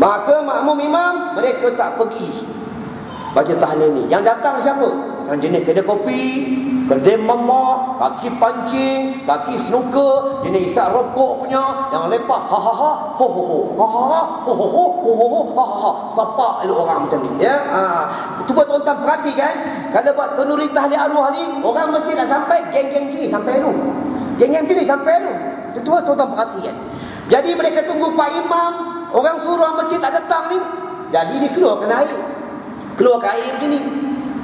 Maka makmum imam mereka tak pergi baca tahlil ni. Yang datang siapa? Yang jenis kedai kopi, kedai mamak, kaki pancing, kaki snooker, jenis isap rokok punya, yang lepak ha ha ha ho ho ho ha ha ha ho ho ho ho ho ha ha ha. Sepak elok orang macam ni ya. Cuba tuan-tuan perhatikan, kalau buat kenduri tahlil arwah ni, orang mesti nak sampai geng-geng sini sampai dulu. Geng-geng sini sampai dulu. Cuba tuan-tuan perhatikan. Jadi mereka tunggu Pak Imam, orang suruh masjid tak datang ni. Jadi dia keluarkan air. Keluarkan air macam ni.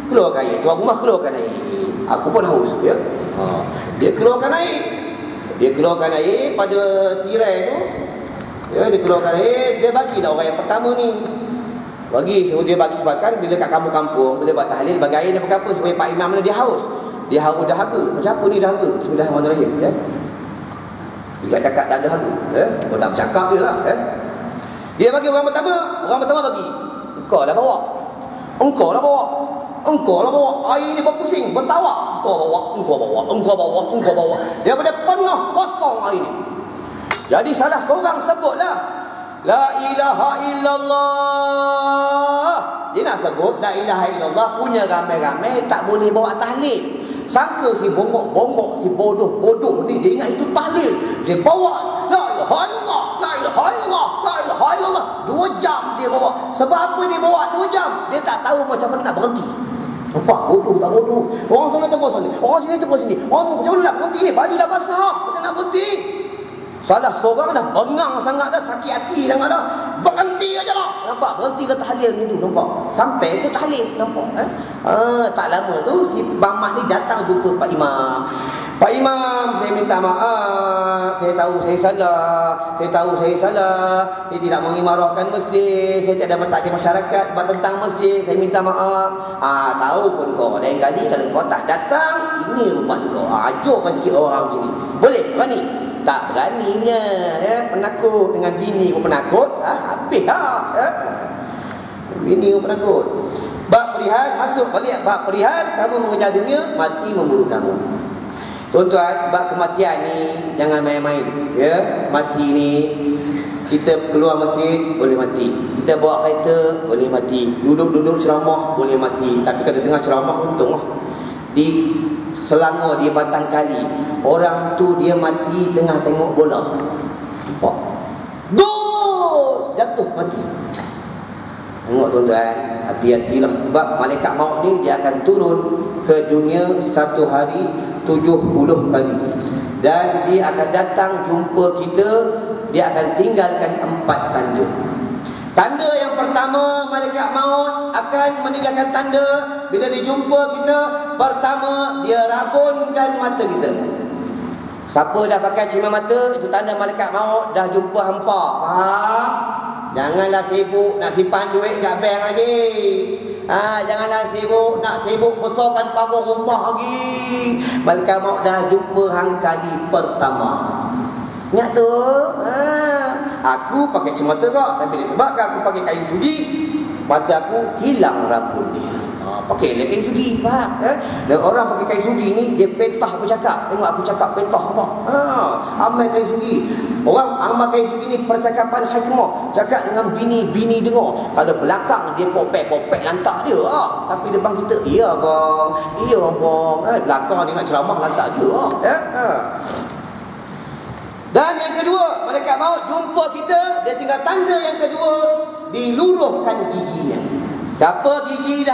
Keluarkan air. Tuan rumah keluarkan air. Aku pun haus ya. Dia keluarkan air. Dia keluarkan air pada tirai tu. Ya, dia keluarkan air, dia bagilah orang yang pertama ni. Bagi, so dia bagi sebabkan bila kat kampung-kampung bila buat tahlil bagi air dia pakai apa supaya Pak Imam ni dia haus. Dia haus dahaga. Macam aku ni dahaga. Bismillahirrahmanirrahim ya. Bila cakap tak ada haga ya. Kau tak bercakap je lah ya. Dia bagi orang pertama bagi. Engkau lah bawa. Engkau lah bawa. Engkau lah bawa. Air ni berpusing, bertawak. Engkau bawa. Dia pada penuh kosong air ni. Jadi salah seorang sebutlah la ilaha illallah. Dia nak sebut la ilaha illallah, punya ramai-ramai tak boleh bawa tahlil. Sangka si bongok-bongok, si bodoh-bodoh ni dia ingat itu tahlil. Dia bawa la ilaha illallah, la ilaha illallah, la ilaha illallah. 2 jam dia bawa. Sebab apa dia bawa 2 jam? Dia tak tahu macam mana nak berhenti. Nampak? Bodoh tak bodoh. Orang sana tengok sini, orang sini tengok sini. Orang macam mana nak berhenti ni? Baju dah basah, macam nak berhenti? Salah seorang dah bengang sangat dah, sakit hati sangat dah. Berhenti aja lah. Nampak? Berhenti ke tahlil ni tu, nampak? Sampai ke tahlil, nampak? Tak lama tu si Bang Mat ni datang jumpa Pak Imam. Pak Imam, saya minta maaf. Saya tahu saya salah. Saya tidak mengimarahkan masjid. Saya tak dapat takdir masyarakat tentang masjid. Saya minta maaf. Tahu pun kau lain kali kalau kau tak datang, ini rupa kau. Ajarkan sikit orang sini. Boleh? Berani? Tak beraninya ya, penakut dengan bini pun penakut, habis lah ya. Bini pun penakut. Bab perihal, masuk balik bab perihal, kamu mengejar dunia, mati memburu kamu. Tuan-tuan, bab kematian ni jangan main-main ya. Mati ni kita keluar masjid boleh mati, kita bawa kereta boleh mati, duduk-duduk ceramah boleh mati. Tapi kalau tengah ceramah untung lah. Di Selangor di Batang Kali, orang tu dia mati tengah tengok bola. Nampak? Gol! Jatuh mati. Tengok tuan-tuan, hati-hatilah. Sebab malaikat maut ni dia akan turun ke dunia satu hari 70 kali. Dan dia akan datang jumpa kita. Dia akan tinggalkan 4 tanda. Tanda yang pertama, malaikat maut akan meninggalkan tanda. Bila dia jumpa kita, pertama dia rabunkan mata kita. Siapa dah pakai cermin mata, itu tanda malaikat maut dah jumpa hampa. Faham? Janganlah sibuk nak simpan duit kat bank lagi. Janganlah sibuk besarkan pagar rumah lagi. Malaikat maut dah jumpa hang kali pertama. Ingat tu? Aku pakai cermin mata kak, tapi disebabkan aku pakai kain sugi, mata aku hilang rabun dia. Pakailah kain sugi, faham? Dan orang pakai kain sugi ni, dia petah aku cakap. Tengok aku cakap petah apa? Amal kain sugi. Orang amal kain sugi ni percakapan hikmah. Cakap dengan bini dengar. Kalau belakang dia popek lantak dia. Tapi depan kita, iya bang. Belakang dia nak ceramah lantak dia. Dan yang kedua, malaikat maut jumpa kita, dia tinggal tanda yang kedua, diluruhkan giginya. Siapa gigi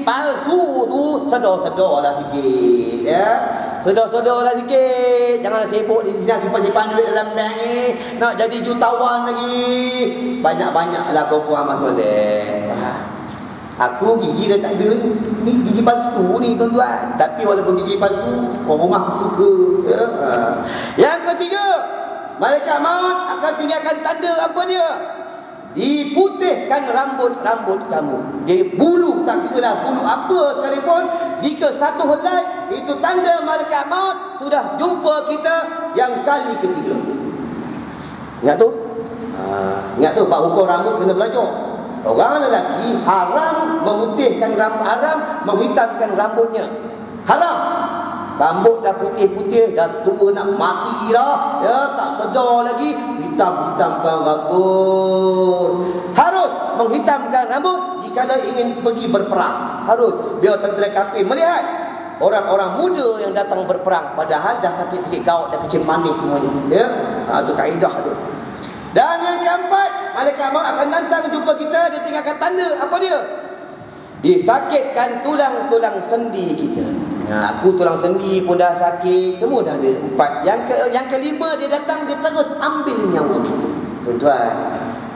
palsu tu, sedar-sedarlah sikit, ya. Sedar-sedarlah sikit. Janganlah sibuk di sini simpan duit dalam bank ni, nak jadi jutawan lagi. Banyak-banyaklah kau puan amal soleh. Aku gigi dah tak ada. Ni gigi palsu ni tuan-tuan. Tapi walaupun gigi palsu, orang rumah suka, ya. Yang ketiga, malaikat maut akan tinggalkan tanda apa dia? Diputihkan rambut-rambut kamu. Dia bulu, tak kira lah bulu apa sekalipun, jika satu helai, itu tanda malaikat maut sudah jumpa kita yang kali ketiga. Ingat tu? Ingat tu, bab hukum rambut kena belajar. Orang lelaki haram memutihkan rambut, haram menghitamkan rambutnya. Haram. Rambut dah putih-putih, dah tua nak mati dah, ya, tak sedar lagi, hitamkan rambut. Harus menghitamkan rambut jika ingin pergi berperang. Harus, biar tentera kafir melihat orang-orang muda yang datang berperang, padahal dah sakit sikit gaut, dah kecil manis semuanya, ya. Itu kaedah tu. Dan yang keempat, malaikat maut akan datang jumpa kita, dia tinggalkan tanda apa dia? Disakitkan tulang-tulang sendi kita. Aku tulang sendi pun dah sakit, semua dah ada. 4. Yang kelima, dia datang, dia terus ambil nyawa kita. Tuan-tuan,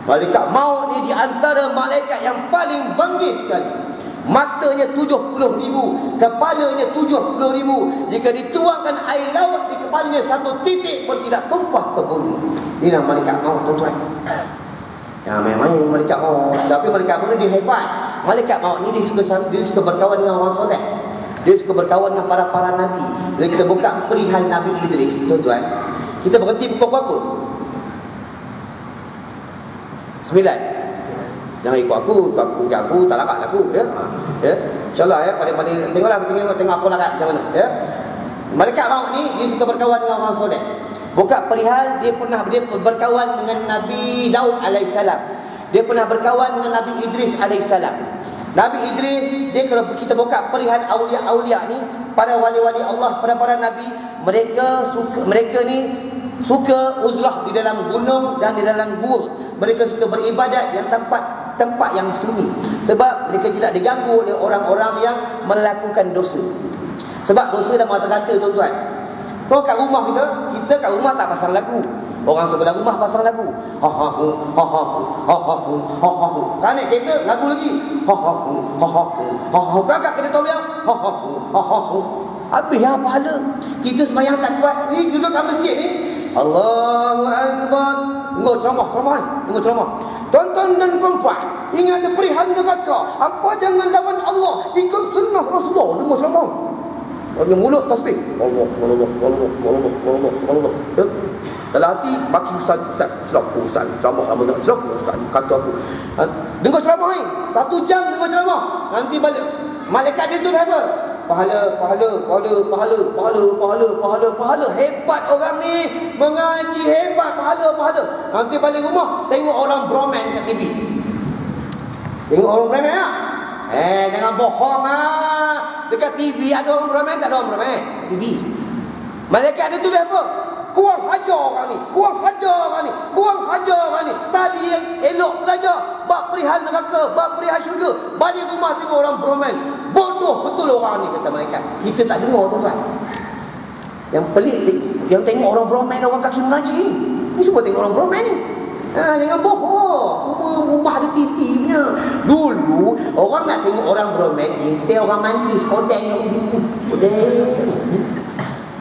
malaikat maut ni di antara malaikat yang paling bengis sekali. Matanya 70,000, kepalanya 70,000. Jika dituangkan air laut di kepalanya, satu titik pun tidak tumpah ke bumi. Inilah malaikat maut, tuan-tuan. Main-main malaikat maut. Tapi malaikat maut ni dia hebat. Malaikat maut ni dia suka berkawan dengan orang soleh. Dia suka berkawan dengan para nabi. Bila kita buka perihal Nabi Idris, tuan-tuan, kita berhenti pukul berapa? 9. Jangan ikut aku tak larat aku, ya. InsyaAllah, ya, paling tengok aku larat macam mana, ya. Malaikat maut ni dia suka berkawan dengan orang soleh. Buka perihal, dia berkawan dengan Nabi Daud alaihissalam. Dia pernah berkawan dengan Nabi Idris alaihissalam. Nabi Idris, dia kalau kita buka perihal aulia-aulia ni, para wali-wali Allah, para nabi, mereka ni suka uzlah di dalam gunung dan di dalam gua. Mereka suka beribadat yang tempat yang sunyi, sebab mereka tidak diganggu oleh orang-orang yang melakukan dosa. Sebab dosa dah mata-kata, tuan-tuan. Kau kat rumah kita kat rumah tak pasang lagu. Orang sebelah rumah pasang lagu. Kan naik kereta lagu lagi. Kakak kena tahu yang. Habis ya pahala. Kita sembahyang tak kuat. Ni duduk kat masjid ni. Allahu Akbar. Tengok ceramah ni. Tengok ceramah. Tuan-tuan dan puan-puan, ingat ada perihal neraka. Apa jangan lawan Allah, ikut sunnah Rasulullah. Tengok ceramah. Bagi mulut tasbih. Allah. Dalam hati baki ustaz celaka ustaz ceramah lama sangat, celaka ustaz kata aku. Dengar ceramah ni 1 jam dengar ceramah, nanti balik malaikat dia tu dah apa? Pahala. Hebat orang ni, mengaji hebat, pahala. Nanti balik rumah tengok orang broman kat TV. Tengok orang broman tak? Jangan bohong ah. Dekat TV ada orang broman, tak ada orang broman kat TV. Malaikat dia tu dah apa? Kurang hajar orang ni. Tadi yang elok belajar bab perihal neraka, bab perihal syurga. Balik rumah tengok orang beromen. Bodoh betul orang ni, kata malaikat. Kita tak dengar, tuan-tuan. Yang pelik, yang tengok orang beromen, orang kaki mengaji. Ni semua tengok orang beromen ni. Jangan bohong. Semua rumah ada TV punya. Dulu orang nak tengok orang beromen, intai orang mandi sekodeng yang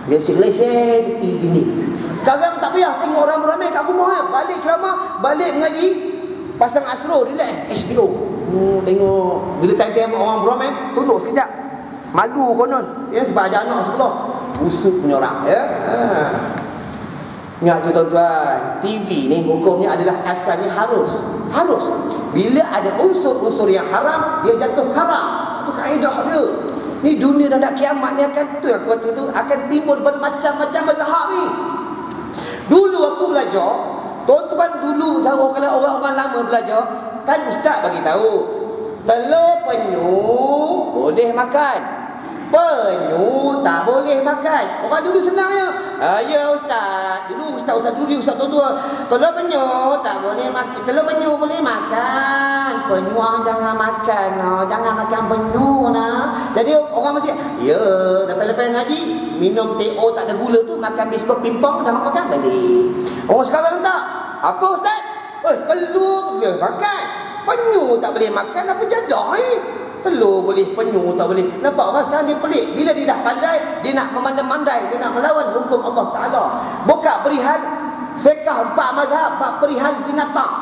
dia selesai tepi gini. Sekarang tak payah tengok orang beromen kat rumah. Balik ceramah, balik mengaji, pasang Asro, relax, HBO. Tengok. Bila time-time orang beromen, tunduk sekejap. Malu konon. Ya, sebab ada anak sebelah. Busuk punya orang. Ya. Ingat tu tuan-tuan, TV ni hukumnya adalah asalnya harus. Bila ada unsur-unsur yang haram, dia jatuh haram. Itu kaedah dia. Ni dunia dah nak kiamat ni akan tu, aku kata tu akan timbul bermacam-macam mazhab ni. Dulu aku belajar, tuan-tuan dulu tahu kalau orang-orang lama belajar, kan ustaz bagi tahu, telur penyu boleh makan, penyu tak boleh makan. Orang dulu senangnya. Ya ustaz, dulu ustaz dulu ustaz tua. Telur penyu tak boleh makan. Telur penyu boleh makan. Penyu jangan makan. Jangan makan penyu nah. Jadi orang mesti ya, lepas-lepas ngaji minum teh tak ada gula tu, makan biskut pimpong dah makan balik. Orang sekarang tak. Apa ustaz? Telur boleh makan. Penyu tak boleh makan, apa jadah ni? Telur boleh, penyu tak boleh. Nampak orang sekarang dia pelik. Bila dia dah pandai, dia nak memandai-mandai, dia nak melawan hukum Allah Ta'ala. Buka perihal fiqh 4 mazhab, perihal binatang.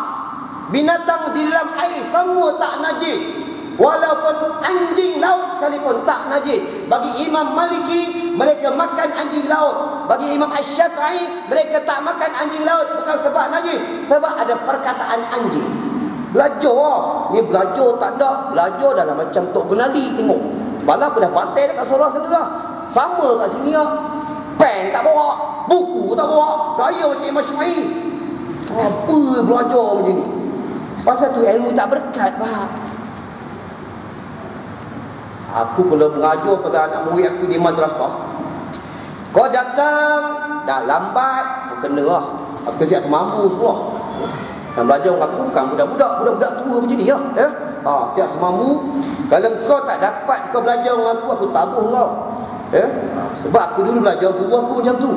Binatang di dalam air semua tak najis. Walaupun anjing laut sekalipun tak najis. Bagi Imam Maliki, mereka makan anjing laut. Bagi Imam Asy-Syafi'i, mereka tak makan anjing laut. Bukan sebab najis, sebab ada perkataan anjing. Belajar lah. Ni belajar tak ada. Belajar dalam macam Tok Kenali tengok. Malah aku dah pantai dekat Sorah sana dah. Sama kat sini lah. Pen tak bawa, buku tak bawa, gaya macam Imam Syafi'i. Apa belajar macam ni? Pasal tu ilmu tak berkat, Pak. Aku kalau mengajar kepada anak murid aku di madrasah, kau datang dah lambat, kau kena lah. Aku siap semampu semua. Yang belajar dengan aku bukan budak-budak tua macam ni lah, ya. Siap semampu. Kalau kau tak dapat kau belajar dengan aku tabuh kau. Ya. Sebab aku dulu belajar, guru aku macam tu.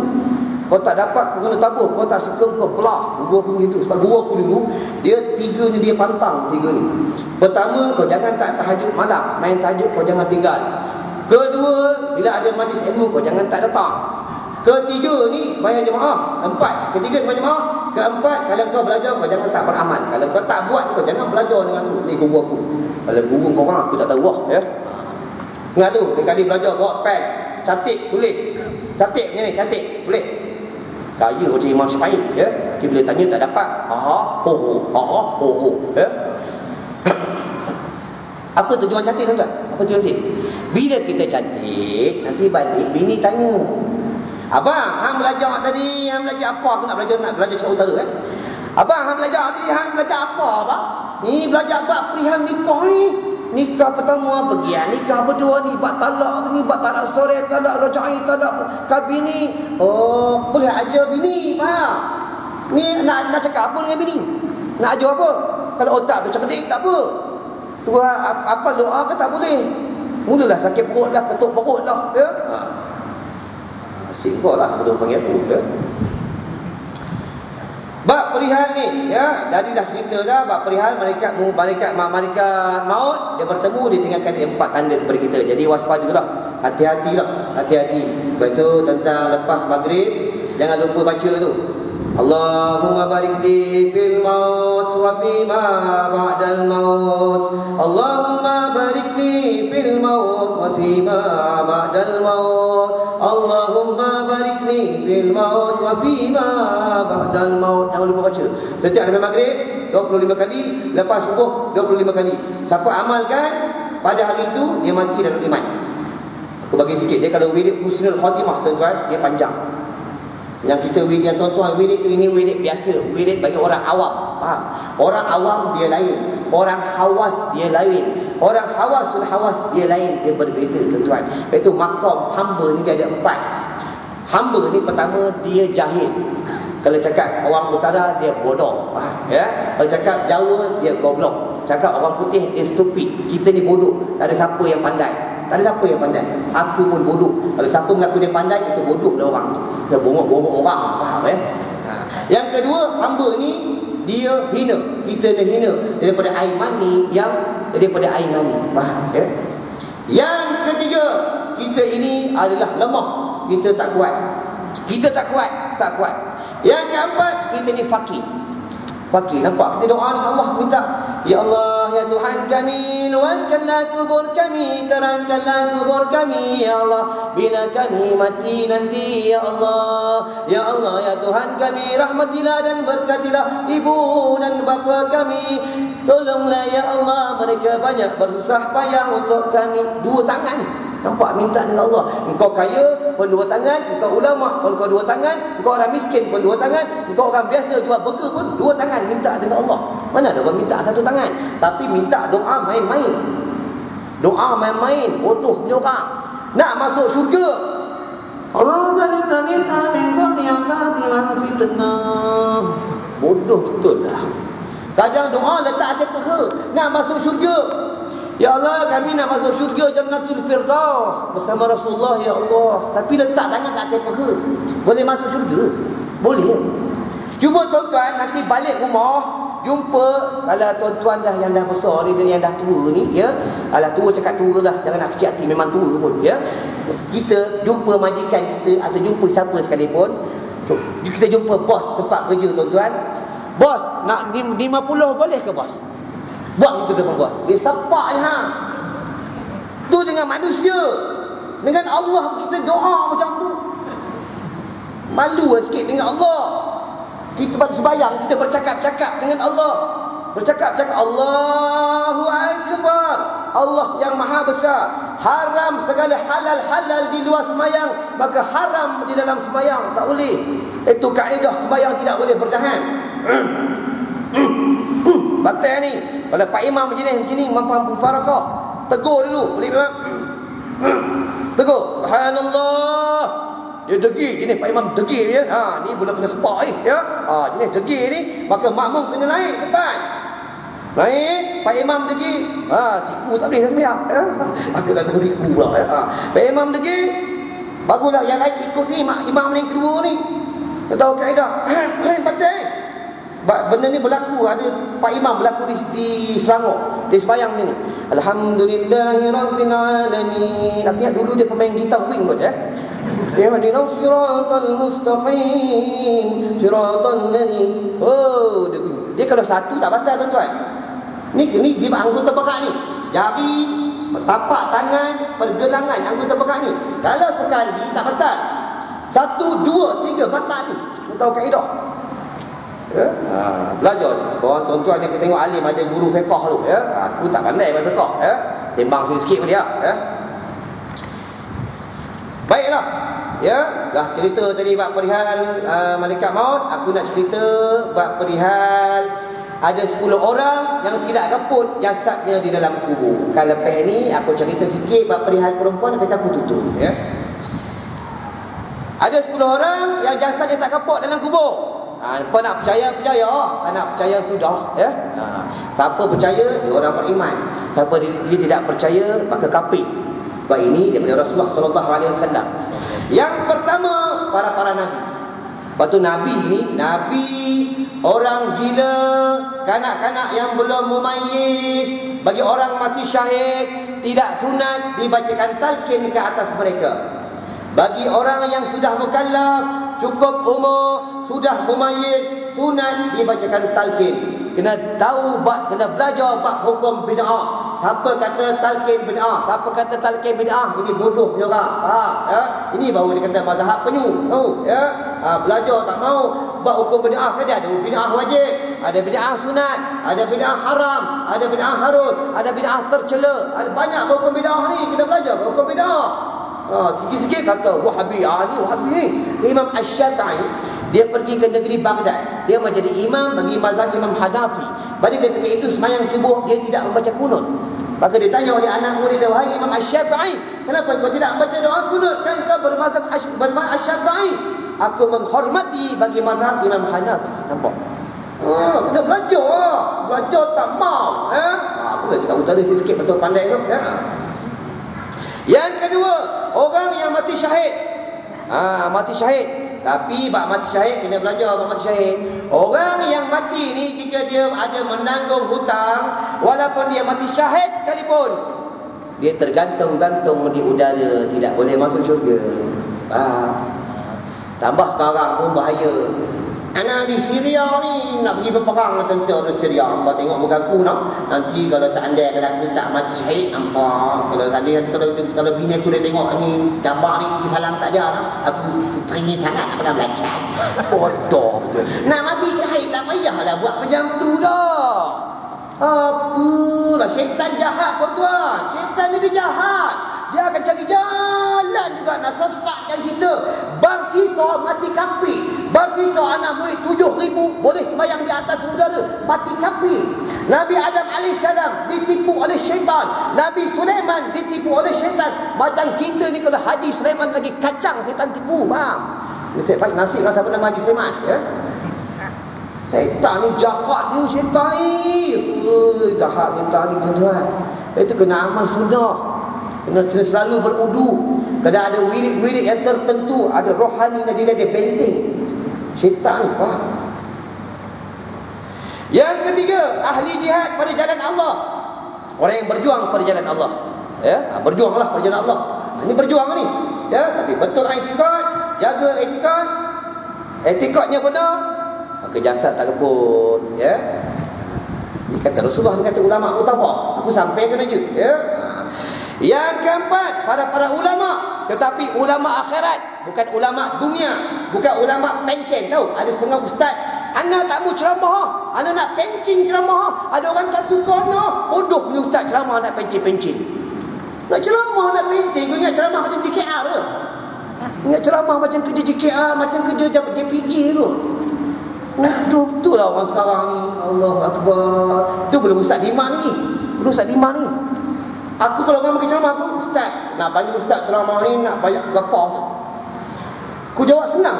Kau tak dapat kau kena tabuh, kau tak suka kau belah. Guru aku begitu. Sebab guru aku dulu dia tiga ni, dia pantang tiga ni. Pertama, kau jangan tak tahajud malam. Semain tahajud kau jangan tinggal. Kedua, bila ada majlis ilmu kau jangan tak datang. Ketiga ni sembahyang jemaah. Ketiga sembahyang jemaah. Keempat, kalau kau belajar kau jangan tak beramal. Kalau kau tak buat kau jangan belajar dengan aku. Ni guru aku. Kalau guru kau orang aku tak tahu lah, ya. Ingat tu, dia kali belajar bawa pen, catik, tulis. Catik macam ni, catik, tulis. Kaya macam Imam Syafi'i, ya. Nanti bila tanya tak dapat, ya. Apa tujuan cantik tuan-tuan? Apa tujuan cantik? Bila kita cantik, nanti balik bini tanya, abang, hang belajar tadi, hang belajar apa? Aku nak belajar cara utara, Abang, hang belajar tadi, hang belajar apa, abang? Ni belajar bab perihal nikah ni. Nikah pertama pergi, nikah kedua ni bab talak ni, bab talak sore, talak rajai, talak kabini. Oh, boleh ajar bini, faham? Ni nak cakap apa dengan bini? Nak ajar apa? Kalau otak tu cerdik tak apa. Suruh apa doa ke tak boleh. Mulalah sakit perut lah, ketuk perut lah, ya. Asyik kau lah betul panggil aku, ya. Bab perihal ni, ya, tadi dah cerita dah bab perihal malaikat maut dia bertemu, dia tinggalkan 4 tanda kepada kita. Jadi waspadalah, hati-hatilah, hati-hati. Lepas tu tentang lepas maghrib jangan lupa baca tu, Allahumma barik li fil maut wa fi ma ba'dal maut. Allahumma barik li fil maut wa fi ma ba'dal maut. Allahumma barik li fil maut wa fi ma ba'dal maut. Jangan lupa baca. Setiap lepas maghrib 25 kali, lepas subuh 25 kali. Siapa amalkan pada hari itu, dia mati dalam iman. Aku bagi sikit. Dia kalau wirid husnul khatimah, tuan-tuan, dia panjang. Yang kita wirid, yang tuan-tuan wirid tu, ini wirid biasa, wirid bagi orang awam, faham? Orang awam dia lain, orang hawas dia lain, orang hawasul hawas dia lain, dia berbeza, tuan-tuan. Iaitu makam hamba ni dia ada 4. Hamba ni pertama dia jahil. Kalau cakap orang utara dia bodoh, faham? Ya. Kalau cakap Jawa dia goblok. cakap orang putih dia stupid, kita ni bodoh, tak ada siapa yang pandai. Tak ada siapa yang pandai. Aku pun bodoh. Kalau siapa mengaku dia pandai, kita bodoh lah orang tu. Kita bongok-bongok orang, faham Yang kedua, hamba ni dia hina, kita ni hina daripada air mani, faham Yang ketiga, kita ini adalah lemah, kita tak kuat. Yang keempat, kita ni fakir. Nampak? Kita doa dengan Allah, minta, ya Allah, ya Tuhan kami, luaskanlah kubur kami, terangkanlah kubur kami, ya Allah, bila kami mati nanti, ya Allah, ya Tuhan kami, rahmatilah dan berkatilah ibu dan bapa kami, tolonglah ya Allah, mereka banyak bersusah payah untuk kami. Dua tangan. Nampak, minta dengan Allah. Engkau kaya pun dua tangan, engkau ulama pun kau dua tangan, engkau orang miskin pun dua tangan, engkau orang biasa jual burger pun dua tangan, minta dengan Allah. Mana ada orang minta satu tangan? Tapi minta doa main-main. Bodoh punya orang. Nak masuk syurga, Allah bodoh betul lah. Kadang doa letak atas peha, nak masuk syurga, ya Allah kami nak masuk syurga Jannatul Firdaus bersama Rasulullah, ya Allah. Tapi letak tangan kat atas peha, boleh masuk syurga? Boleh. Cuba tuan-tuan nanti balik rumah, jumpa, kalau tuan-tuan yang dah besar ni, yang dah tua ni, alah tua cakap tua lah, jangan nak kecil hati, memang tua pun, kita jumpa majikan kita atau jumpa siapa sekalipun, kita jumpa bos tempat kerja tuan-tuan, bos nak 50 boleh ke bos? Buat itu depan buat. Dia sepak tu dengan manusia. Dengan Allah kita doa macam tu. Malu sikit dengan Allah. Kita pada sembahyang, kita bercakap-cakap dengan Allah. Bercakap-cakap, Allahu Akbar, Allah yang maha besar. Haram segala halal di luar sembahyang, maka haram di dalam sembahyang. Tak boleh. Itu kaedah sembahyang, tidak boleh bertahan. Batal ni. Kalau Pak Imam macam ni mampu farakah, tegur dulu. Boleh memang tegur, subhanallah. Dia degil jenis Pak Imam degil dia. Ni boleh kena sepak jenis degil ni, maka makmum kena naik depan. Naik, Pak Imam degil. Siku tak boleh dah sembahyang. Aku dah tahu siku pula. Pak Imam degil, baguslah yang lain ikut ni, imam ni kedua ni. Tak tahu kaedah. Batal. Benda ni berlaku, ada Pak Imam berlaku di Selangor, di sembahyang ni. Alhamdulillahirabbil alamin. Aku ingat dulu dia pemain gitar wing kot Ihdinas siratal mustaqim, siratal ladzi. Dia kalau satu tak batal tuan-tuan. Ni dia anggota bekak ni. Jari, tapak tangan, pergelangan anggota bekak ni. Kalau sekali tak batal. 1, 2, 3 batal ni. Kau tahu kaedah. Belajar korang tuan-tuan yang kita tengok alim ada guru fiqh tu aku tak pandai main fiqh timbang sikit pun dia baiklah dah cerita tadi bab perihal malaikat maut. Aku nak cerita bab perihal ada 10 orang yang tidak kaput jasadnya di dalam kubur. Kalau lepas ni aku cerita sikit bab perihal perempuan, lepas aku tutup Ada 10 orang yang jasadnya tak kaput dalam kubur. Apa nak percaya, tak nak percaya sudah Siapa percaya, dia orang beriman. Siapa dia tidak percaya, maka kafir. Sebab ini daripada Rasulullah SAW. Yang pertama, para nabi. Lepas tu nabi ni, nabi orang gila, kanak-kanak yang belum mumayyiz, bagi orang mati syahid, tidak sunat dibacakan talqin ke atas mereka. Bagi orang yang sudah mukallaf, cukup umur, sudah mumayyiz, sunat dibacakan talqin. Kena tahu kena belajar bab hukum bid'ah. Siapa kata talqin bid'ah, siapa kata talqin bid'ah, ini bodoh punya orang. Faham Ini baru dia kata mazhab penyu. Tahu belajar tak mau bab hukum bid'ah. Kan dia ada bid'ah wajib, ada bid'ah sunat, ada bid'ah haram, ada bid'ah harut, ada bid'ah tercela. Ada banyak hukum bid'ah ni, kena belajar hukum bid'ah. Sikit-sikit kata Wahabi. Ni Wahabi ni. Imam Asy-Syafi'i, dia pergi ke negeri Baghdad. Dia menjadi imam bagi mazhab Imam Hanafi. Pada ketika itu sembahyang subuh dia tidak membaca kunut. Maka dia tanya oleh anak murid dia, wahai Imam Asy-Syafi'i, kenapa kau tidak membaca doa kunut? Kan kau bermazhab Asy-Syafi'i. Aku menghormati bagi mazhab Imam Hanafi. Nampak? kena belajar lah. Belajar tak mau. Aku dah cakap utara sikit betul pandai tu. Yang kedua, orang yang mati syahid. Mati syahid. Tapi bab mati syahid kena belajar bab mati syahid. Orang yang mati ni jika dia ada menanggung hutang, walaupun dia mati syahid sekalipun, dia tergantung-gantung di udara, tidak boleh masuk syurga. Tambah sekarang pun bahaya. Anak di Syria ni nak pergi berperang dengan tentera Syria. Hampa tengok muka aku nak. Nanti kalau seandainya kalau aku tak mati syahid, hampa kalau seandainya kalau bini aku dia tengok ni gambar ni disalam tak ada, aku teringin sangat nak pegang belacan. Bodoh betul. Nak mati syahid tak payahlah buat macam tu dah. Apalah, syaitan jahat tuan-tuan. Syaitan ni dia jahat. Dia akan cari jalan juga nak sesatkan kita. Barsisa mati kafir. Barsisa anak murid 7,000 boleh sembahyang di atas udara, mati kafir. Nabi Adam AS ditipu oleh syaitan. Nabi Sulaiman ditipu oleh syaitan. Macam kita ni kalau Haji Sulaiman lagi kacang, syaitan tipu. Faham? Nasib rasa pernah Haji Sulaiman, ya? Syaitan ni jahat dia, syaitan ni. Jahat syaitan ni tuan-tuan. Itu kena amal sunnah. Kena selalu berudu. Kadang ada wirid-wirid yang tertentu, ada rohani yang dia benteng. Syaitan ni, faham? Yang ketiga, ahli jihad pada jalan Allah. Orang yang berjuang pada jalan Allah. Ya, berjuanglah pada jalan Allah. Ini berjuang ni. Ya, tapi betul i'tikad, jaga i'tikad. I'tikadnya benar, maka jasad tak reput. Ya. Ini kata Rasulullah, ni kata ulama mutabak. Aku sampaikan aja, ya. Yang keempat, para ulama, tetapi ulama akhirat, bukan ulama dunia, bukan ulama pencen. Tahu, ada setengah ustaz, anak tak mau ceramah, anak nak pencin ceramah. Ada orang tak suka anak, bodoh punya ustaz ceramah nak pencin. Nak ceramah nak pencin, kau ingat ceramah macam JKR ke? Ingat ceramah macam kerja JKR, macam kerja JPJ tu. Betul lah orang sekarang ni. Allahu Akbar. Tu belum ustaz Diman ni. Aku kalau orang pergi ceramah aku, ustaz, nak panggil ustaz ceramah ni nak banyak berapa? Aku jawab senang.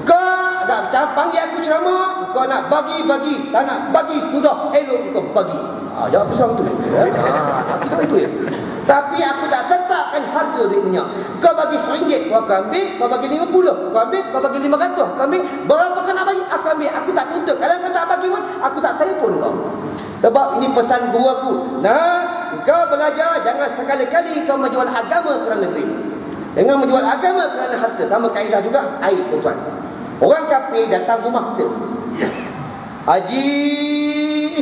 Kau nak panggil aku ceramah, kau nak bagi, tak nak bagi sudah, elok kau bagi. Jawab besar tu. Aku tahu itu ya. Tapi aku tak tetapkan harga duitnya. Kau bagi RM1, kau ambil. Kau bagi RM50, kau ambil. Kau bagi RM500, kau ambil. Berapa kau nak bagi? Aku ambil. Aku tak tuntut. Kalau kau tak bagi pun, aku tak telefon kau. Sebab ini pesan guru aku. Nah, kau belajar, jangan sekali-kali kau menjual agama kerana negeri. Dengan menjual agama kerana harta. Sama kaedah juga air, tuan-tuan. Orang kafir datang rumah kita. Haji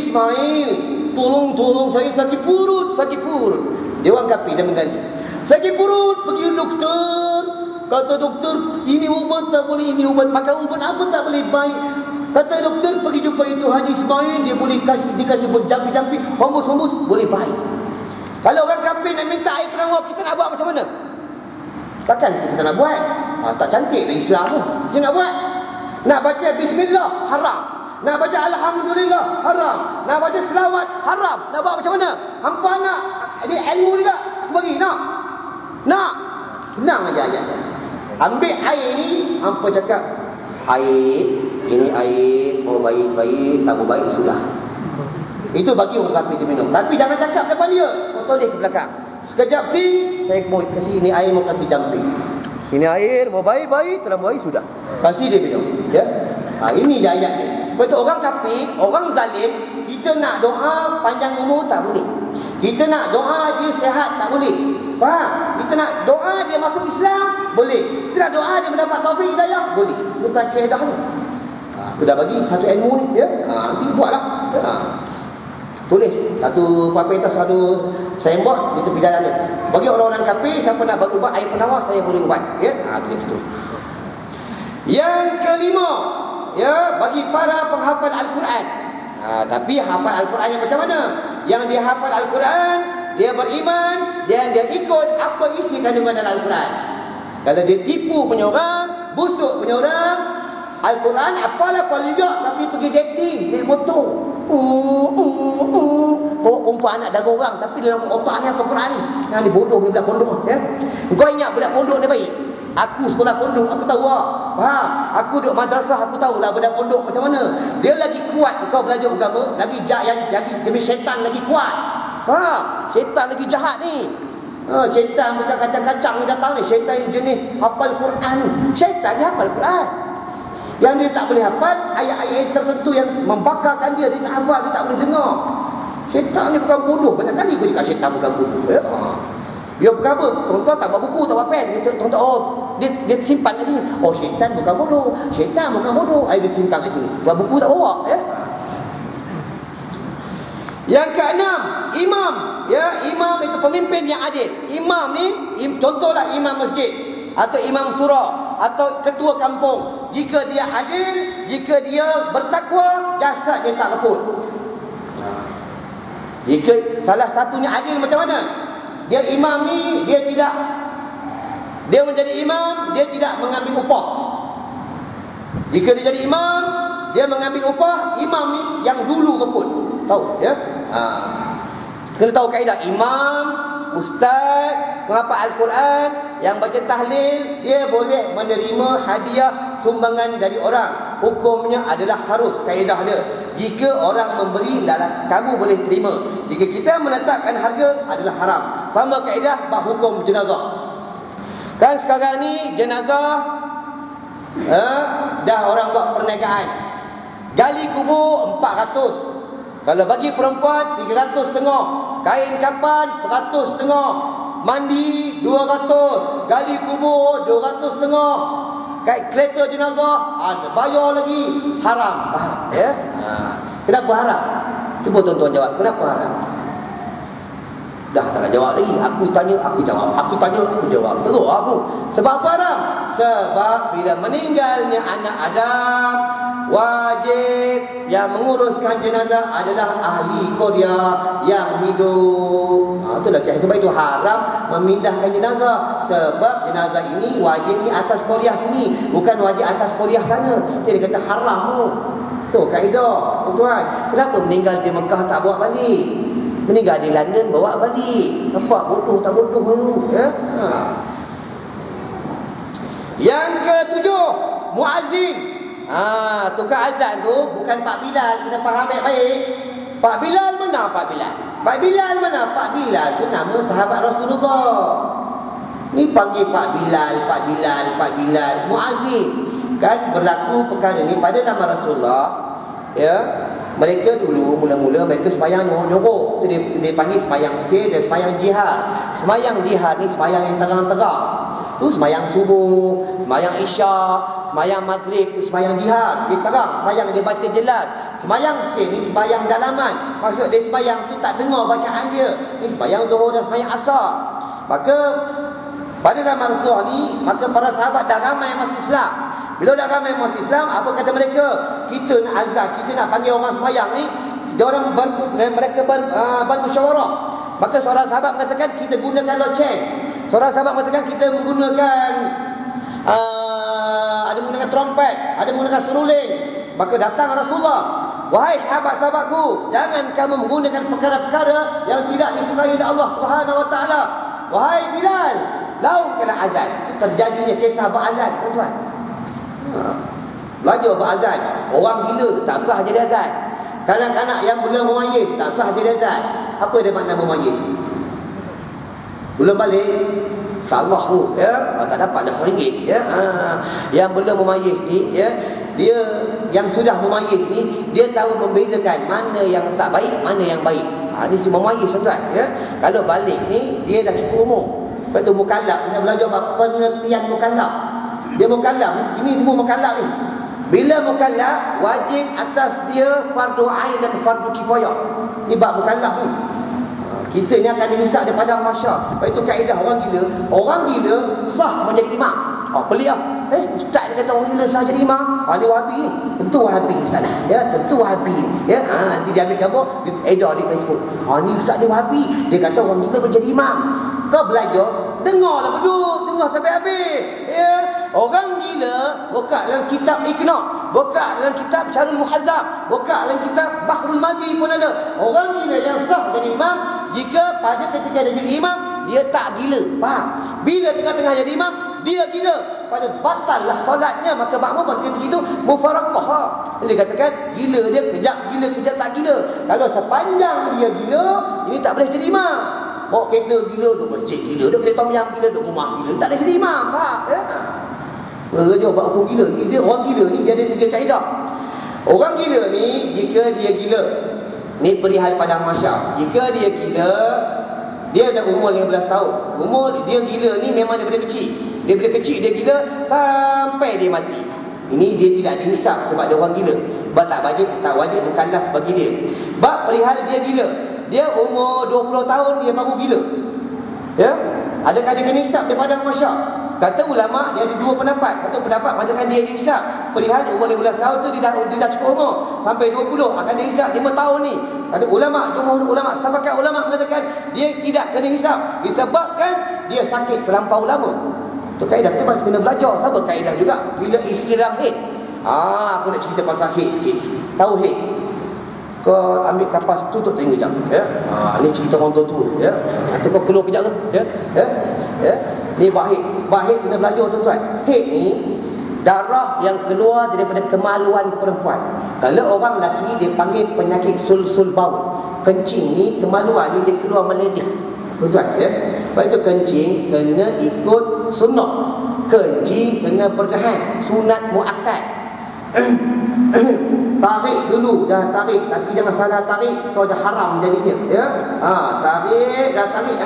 Ismail, tolong saya sakit perut. Dia orang kafir, dia mengganti. Sakit perut, pergi doktor. Kata doktor, ini ubat tak boleh, ini ubat. Makan ubat apa tak boleh baik. Kata doktor, pergi jumpa itu Haji Ismail, dia boleh dikasih berjampi-jampi, hembus boleh baik. Kalau orang kafir nak minta air penawar, kita nak buat macam mana? Takkan kita tak nak buat. Tak cantik lah Islam tu. Kita nak buat. Nak baca bismillah, haram. Nak baca alhamdulillah, haram. Nak baca selawat, haram. Nak buat macam mana? Hampa nak dia ilmu ni tak? Aku bagi, nak. Senang aja ayatnya. Ambil air ni, hampa cakap, air, ini air, baik, tak mau baik sudah. Itu bagi orang kafir dia minum. Tapi jangan cakap depan dia. Kau toleh ke belakang. Sekejap saya mau kasih ini air, mau kasih jumping. Ini air, mau baik, telah baik sudah. Kasih dia minum. Ya. Ini je ayatnya. Betul, orang kafir, orang zalim, kita nak doa panjang umur tak boleh. Kita nak doa dia sihat tak boleh. Faham? Kita nak doa dia masuk Islam, boleh. Kita nak doa dia mendapat taufik hidayah, boleh. Bukan kaedah ni. Aku dah bagi satu ilmu ni, ya. Nanti buatlah. Ya. Tulis satu paper, satu signboard di tepi jalan dia. Bagi orang-orang kafir, siapa nak berubat air penawar, saya boleh ubat. Ya. Tulis tu. Yang kelima, ya, bagi para penghafal Al-Quran. Tapi hafal Al-Quran yang macam mana? Yang dia hafal Al-Quran, dia beriman dan dia ikut apa isi kandungan dalam Al-Quran. Kalau dia tipu punya orang, busuk punya orang, Al-Quran apalah juga, tapi pergi dating, naik motor. Perempuan anak dara orang, tapi dalam otak ni apa Quran ni? Yang ni bodoh ni, budak pondok, ya. Kau ingat budak pondok ni baik? Aku sekolah pondok, aku tahu lah. Faham? Aku duduk madrasah, aku tahu lah budak pondok macam mana. Dia lagi kuat kau belajar agama, lagi jenis syaitan lagi kuat. Faham? Syaitan lagi jahat ni. Syaitan bukan kacang-kacang yang datang ni. Syaitan yang jenis hafal Quran. Syaitan dia hafal Quran. Yang dia tak boleh hafal ayat-ayat tertentu yang membakarkan dia tak hafal, dia tak boleh dengar. Syaitan ni bukan bodoh. Banyak kali aku cakap syaitan bukan bodoh. Dia bukan apa? Tuan-tuan tak buat buku, tak buat pen. Tuan-tuan, dia simpan kat sini. Oh, syaitan bukan bodoh. Syaitan bukan bodoh. Dia simpan kat sini. Buat buku tak bawa. Yang keenam, imam. Imam itu pemimpin yang adil. Imam ni, contohlah imam masjid atau imam surau atau ketua kampung. Jika dia adil, jika dia bertakwa, jasad dia tak leput. Jika salah satunya adil macam mana? Dia imam ni, dia menjadi imam, dia tidak mengambil upah. Jika dia jadi imam, dia mengambil upah, imam ni yang dulu leput. Tahu ya? Kena tahu kaedah. Imam, ustaz, menghafal Al-Quran, yang baca tahlil, dia boleh menerima hadiah sumbangan dari orang. Hukumnya adalah harus, kaedah dia. Jika orang memberi, kamu boleh terima. Jika kita menetapkan harga, adalah haram. Sama kaedah hukum jenazah. Kan sekarang ni jenazah dah orang buat perniagaan. Gali kubur 400. Kalau bagi perempuan 300,500, kain kafan 100,500, mandi 200, gali kubur 200,500, kereta jenazah bayar lagi, haram. Faham ya? Kenapa haram? Cuba tuan-tuan jawab, kenapa haram? Dah tak nak jawab lagi. Aku tanya, aku jawab. Aku tanya, aku jawab. Terus aku. Sebab apa haram? Sebab bila meninggalnya anak Adam, wajib yang menguruskan jenazah adalah ahli Korea yang hidup. Itulah sebab itu haram memindahkan jenazah. Sebab jenazah ini wajib ni atas Korea sini, bukan wajib atas Korea sana. Jadi kata haram tu. Tu kaedah, tuan-tuan. Kenapa meninggal di Mekah tak bawa balik? Meninggal di London bawa balik. Nampak bodoh tak bodoh tu ya? Yang ketujuh, muazzin. Tukar azan tu bukan Pak Bilal. Kena faham baik-baik. Pak Bilal mana Pak Bilal? Pak Bilal mana? Pak Bilal tu nama sahabat Rasulullah. Ni panggil Pak Bilal, Pak Bilal, Pak Bilal. Muazzin. Kan berlaku perkara ni pada nama Rasulullah. Ya. Mereka dulu mula-mula mereka sembahyang nyorok. Itu dia panggil sembahyang sir dan sembahyang jihad. Sembahyang jihad ni sembahyang yang terang-terang. Tu sembahyang subuh, sembahyang isyak, sembahyang maghrib, tu sembahyang jihad. Dia terang, sembahyang dia baca jelas. Sembahyang sir ni sembahyang dalaman. Maksud dia sembahyang tu tak dengar bacaan dia. Ni sembahyang zuhur dan sembahyang asar. Maka pada zaman Rasulullah ni, maka para sahabat dah ramai masuk Islam. Bila dah ramai masuk Islam, apa kata mereka? Kita nak azan, kita nak panggil orang sembahyang ni, mereka bermusyawarah. Maka seorang sahabat mengatakan kita gunakan loceng. Seorang sahabat mengatakan kita menggunakan ada menggunakan trompet, ada menggunakan seruling. Maka datang Rasulullah, wahai sahabat-sahabatku, jangan kamu menggunakan perkara-perkara yang tidak disukai oleh Allah Subhanahu Wa Taala. Wahai Bilal, laungkanlah azan. Itu terjadinya kisah berazan, tuan-tuan. Belajar berazan. Orang gila tak sah jadi azan. Kanak-kanak yang belum memayis tak sah jadi azan. Apa dia makna memayis? Belum balik, salah tu ya, tak dapat dah RM1 ya. Yang belum memayis ni ya, dia yang sudah memayis ni, dia tahu membezakan mana yang tak baik, mana yang baik. Ni si memayis, tuan-tuan ya. Kalau balik ni dia dah cukup umur. Lepas tu mukallaf, kena belajar pengertian mukallaf. Dia mukallaf, ini semua mukallaf ni. Bila mukallaf, wajib atas dia fardu ain dan fardu kifayah. Ni bab mukallaf ni. Kita ni akan dihisap di padang mahsyar. Lepas itu kaedah orang gila sah menjadi imam. Pelik lah. Ustaz dia kata orang gila sah jadi imam. Ni Wahabi ni. Tentu Wahabi Ustaz. Ya, tentu Wahabi. Ya, nanti dia ambil gambar, dia edar di Facebook. Ni Ustaz dia Wahabi. Dia kata orang gila menjadi imam. Kau belajar, dengarlah bedul, dengar sampai habis. Ya. Orang gila buka dalam kitab Iqna', buka dalam kitab Syarul Muhazzab, buka dalam kitab Bahrul Mazi pun ada. Orang gila yang sah jadi imam jika pada ketika dia jadi imam dia tak gila. Faham? Bila tengah-tengah jadi imam dia gila, pada batallah solatnya, maka makmum pada ketika itu mufaraqah. Dia katakan gila dia kejap tak gila. Kalau sepanjang dia gila, ini tak boleh jadi imam. Bawa kereta gila, duduk masjid gila, duduk kedai tom yam gila, duduk rumah gila, tak boleh jadi imam. Faham ya? Dia buat hukum gila ni, dia orang gila ni dia ada 3 kaedah. Orang gila ni, jika dia gila, ni perihal padang mahsyar. Jika dia gila, dia ada umur 15 tahun. Umur dia gila ni memang daripada kecil. Daripada kecil dia gila sampai dia mati. Ini dia tidak dihisap sebab dia orang gila. Sebab tak wajib mukallaf bagi dia. Bab perihal dia gila, dia umur 20 tahun dia baru gila. Ya? Adakah dia kena hisap daripada mahsyar? Kata ulama dia ada 2 pendapat. Satu pendapat mengatakan dia dihisap perihal umur 15 tahun tu dia dah cukup umur. Sampai 20 akan dihisap 5 tahun ni. Kata ulama, jumhur ulama, sepakat ulama mengatakan dia tidak kena hisap disebabkan dia sakit terlampau lama. Tu kaedah kita kena belajar. Sama kaedah juga bila isteri dalam haid. Aku nak cerita pasal haid sikit. Tahu haid? Kau ambil kapas tutup telinga jap, ya. Ni cerita orang tua-tua, ya. Nanti kau keluar kejap tu, ya. Ni bahid kena belajar tuan-tuan. Haid ni darah yang keluar daripada kemaluan perempuan. Kalau orang lelaki dia panggil penyakit sulsul baul. Kencing ni, kemaluan ni dia keluar meleleh. Tuan-tuan, ya. Sebab itu kencing kena ikut sunnah. Kencing kena bertahan, sunat muakkad. Tarik dulu, dah tarik, tapi jangan salah tarik, kau dah haram jadinya, ya. Tarik, dah tarik,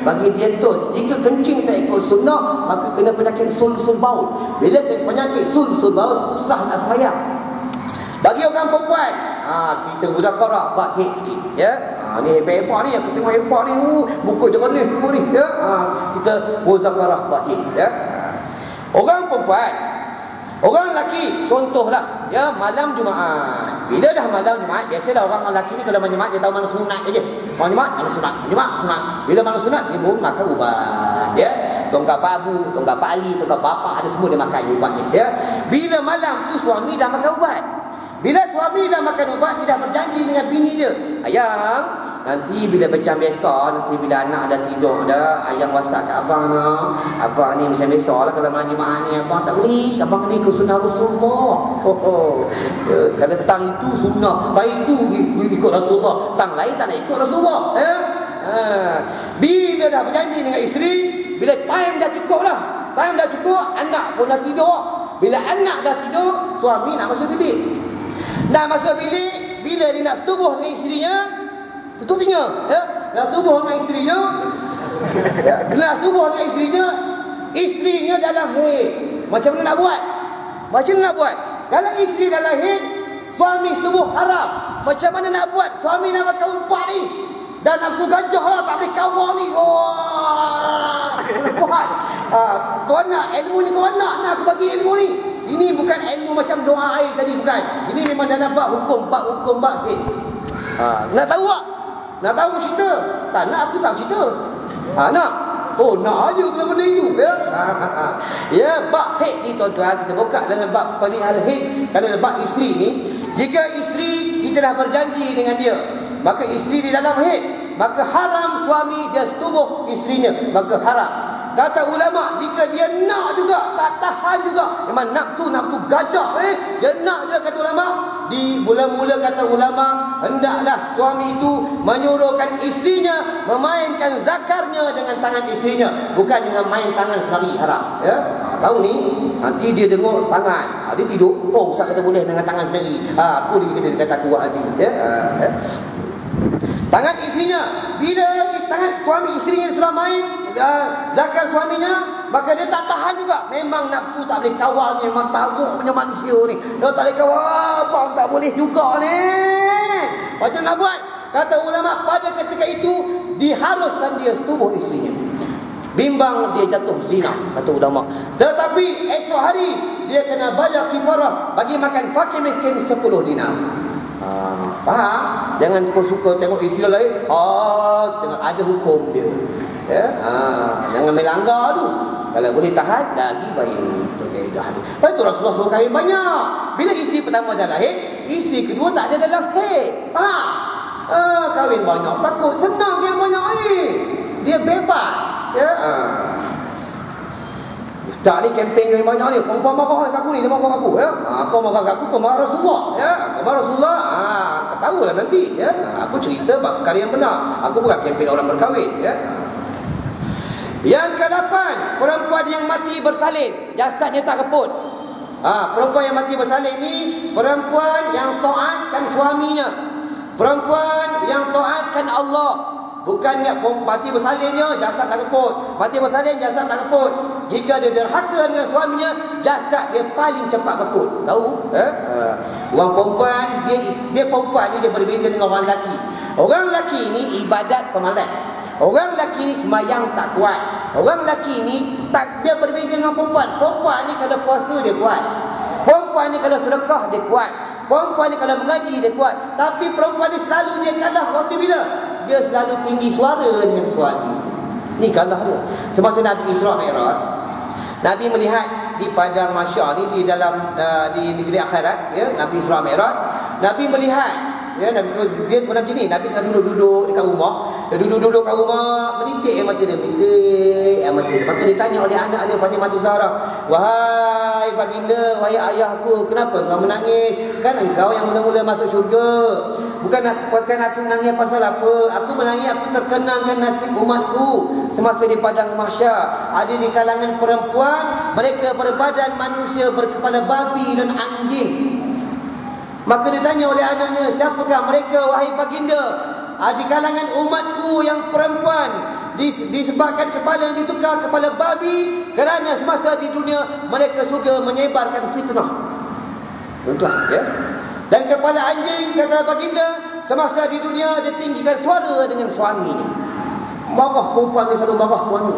bagi diatur. Jika kencing tak ikut sunnah, maka kena penyakit sulsul baul. Bila penyakit sulsul baul, susah nak sembahyang. Bagi orang perempuan, kita muzakarah bab haid sikit, ya. Ni hebat-hebat ni, aku tengok hebat ni, buku jangan ni semua ni, ya. Kita muzakarah bab haid, ya. Orang perempuan, orang lelaki, contohlah, ya, malam Jumaat. Bila dah malam Jumaat, biasalah orang lelaki ni kalau malam Jumaat dia tahu mana sunat aja. Malam Jumaat, mana sunat. Sunat. Bila malam sunat, dia pun makan ubat, ya. Tongkat babu, tongkat pali, tongkat bapa, ada semua dia makan ubat ni, ya. Bila malam tu suami dah makan ubat. Bila suami dah makan ubat, dia dah berjanji dengan bini dia, ayang, nanti bila macam biasa, nanti bila anak dah tidur dah, ayang WhatsApp kat abang nak. Abang ni macam biasa lah, kalau malam Jumaat ni abang tak boleh, abang kena ikut sunnah Rasulullah. Kalau tang itu sunnah, tang itu ikut Rasulullah, tang lain tak nak ikut Rasulullah, ya. Bila dah berjanji dengan isteri, bila time dah cukup lah, time dah cukup, anak pun dah tidur. Bila anak dah tidur, suami nak masuk bilik. Nak masuk bilik, bila dia nak setubuh dengan isterinya, tutup telinga, ya. Nak setubuh dengan isterinya, ya. Nak setubuh dengan isterinya dalam haid. Macam mana nak buat? Kalau isteri dalam haid, suami setubuh haram. Macam mana nak buat? Suami nak makan ubat ni, dan nafsu gajah lah, tak boleh kawal ni. Buat. Kau nak ilmu ni, kau nak aku bagi ilmu ni. Ini bukan ilmu macam doa air tadi, bukan. Ini memang dalam bab hukum haid. Nak tahu tak? Nak tahu cerita? Tak nak, aku tahu cerita. Nak? Nak aja kena benda itu, ya. Ya, bab haid ni tuan-tuan, kita buka dalam bab perihal haid. Kalau bab isteri ni, jika isteri kita dah berjanji dengan dia, maka isteri di dalam haid, maka haram suami dia setubuh isterinya, maka haram. Kata ulama, jika dia nak juga, tak tahan juga, memang nafsu gajah, dia nak juga, kata ulama. Di mula-mula kata ulama, hendaklah suami itu menyuruhkan isterinya memainkan zakarnya dengan tangan isterinya, bukan dengan main tangan selari, haram, ya. Tahu ni, nanti dia dengar tangan, dia tidur, ustaz kata boleh dengan tangan sendiri. Aku dia kata kuat hati, ya. Tangan isterinya, bila tangan suami isterinya sudah main zakar suaminya, maka dia tak tahan juga. Memang nafsu tak boleh kawal ni, memang teruk punya manusia ni. Dia tak boleh kawal, abang tak boleh juga ni. Macam nak buat? Kata ulama, pada ketika itu diharuskan dia setubuh isterinya. Bimbang dia jatuh zina, kata ulama. Tetapi esok hari dia kena bayar kifarah, bagi makan fakir miskin 10 dinar. Faham? Jangan kau suka tengok isteri lain, tengok ada hukum dia, ya. Jangan melanggar tu. Kalau boleh tahan, lagi baik. Okay, dah. Lepas tu Rasulullah suruh kahwin banyak. Bila isteri pertama dalam haid, isteri kedua tak ada dalam haid. Faham? Kahwin banyak, takut senang yang banyak ni. Dia bebas, ya. Ustaz ni kempen yang banyak ni, perempuan marah kat aku ni, dia marah aku ya. Kau marah kat aku, kau marah Rasulullah ya. Kau marah Rasulullah, kau tahulah nanti ya. Aku cerita perkara yang benar. Aku bukan kempen orang berkahwin ya. Yang ke-8, perempuan yang mati bersalin, jasadnya tak keput. Perempuan yang mati bersalin ni perempuan yang taatkan suaminya, perempuan yang taatkan Allah. Bukan mati bersalinnya jasad tak keput, mati bersalin jasad tak keput. Jika dia derhaka dengan suaminya, jasad dia paling cepat keput. Tahu? Orang perempuan, dia perempuan ni dia berbeza dengan orang lelaki. Orang lelaki ni ibadat pemalas. Orang lelaki ni semayang tak kuat. Orang lelaki ni dia berbeza dengan perempuan. Perempuan ni kalau puasa dia kuat. Perempuan ni kalau sedekah dia kuat. Perempuan ni kalau mengaji dia kuat. Tapi perempuan ni selalu dia kalah waktu bila? Dia selalu tinggi suara dengan suami. Ni kalah dia. Semasa Nabi Isra' Mi'raj, Nabi melihat di padang mahsyar ni, di dalam di negeri akhirat ya, Nabi Isra' Mi'raj, Nabi melihat ya, Nabi tu dia sebenarnya macam ni. Nabi kan duduk dekat rumah. Dia duduk kat rumah, menitik air mata dia, menitik air mata dia. Maka ditanya oleh anak dia Fatimah Zahra, "Wahai baginda, wahai ayahku, kenapa kau menangis? Kan engkau yang mula-mula masuk syurga. Bukan aku menangis pasal apa? Aku menangis, aku terkenangkan nasib umatku semasa di padang mahsyar. Ada di kalangan perempuan, mereka berbadan manusia, berkepala babi dan anjing." Maka ditanya oleh anaknya, "Siapakah mereka wahai baginda?" Di kalangan umatku yang perempuan disebabkan kepala yang ditukar kepala babi, kerana semasa di dunia mereka suka menyebarkan fitnah. Tuan-tuan ya. Dan kepala anjing, kata baginda, semasa di dunia dia tinggikan suara dengan suaminya. Marah perempuan ni selalu marah suami.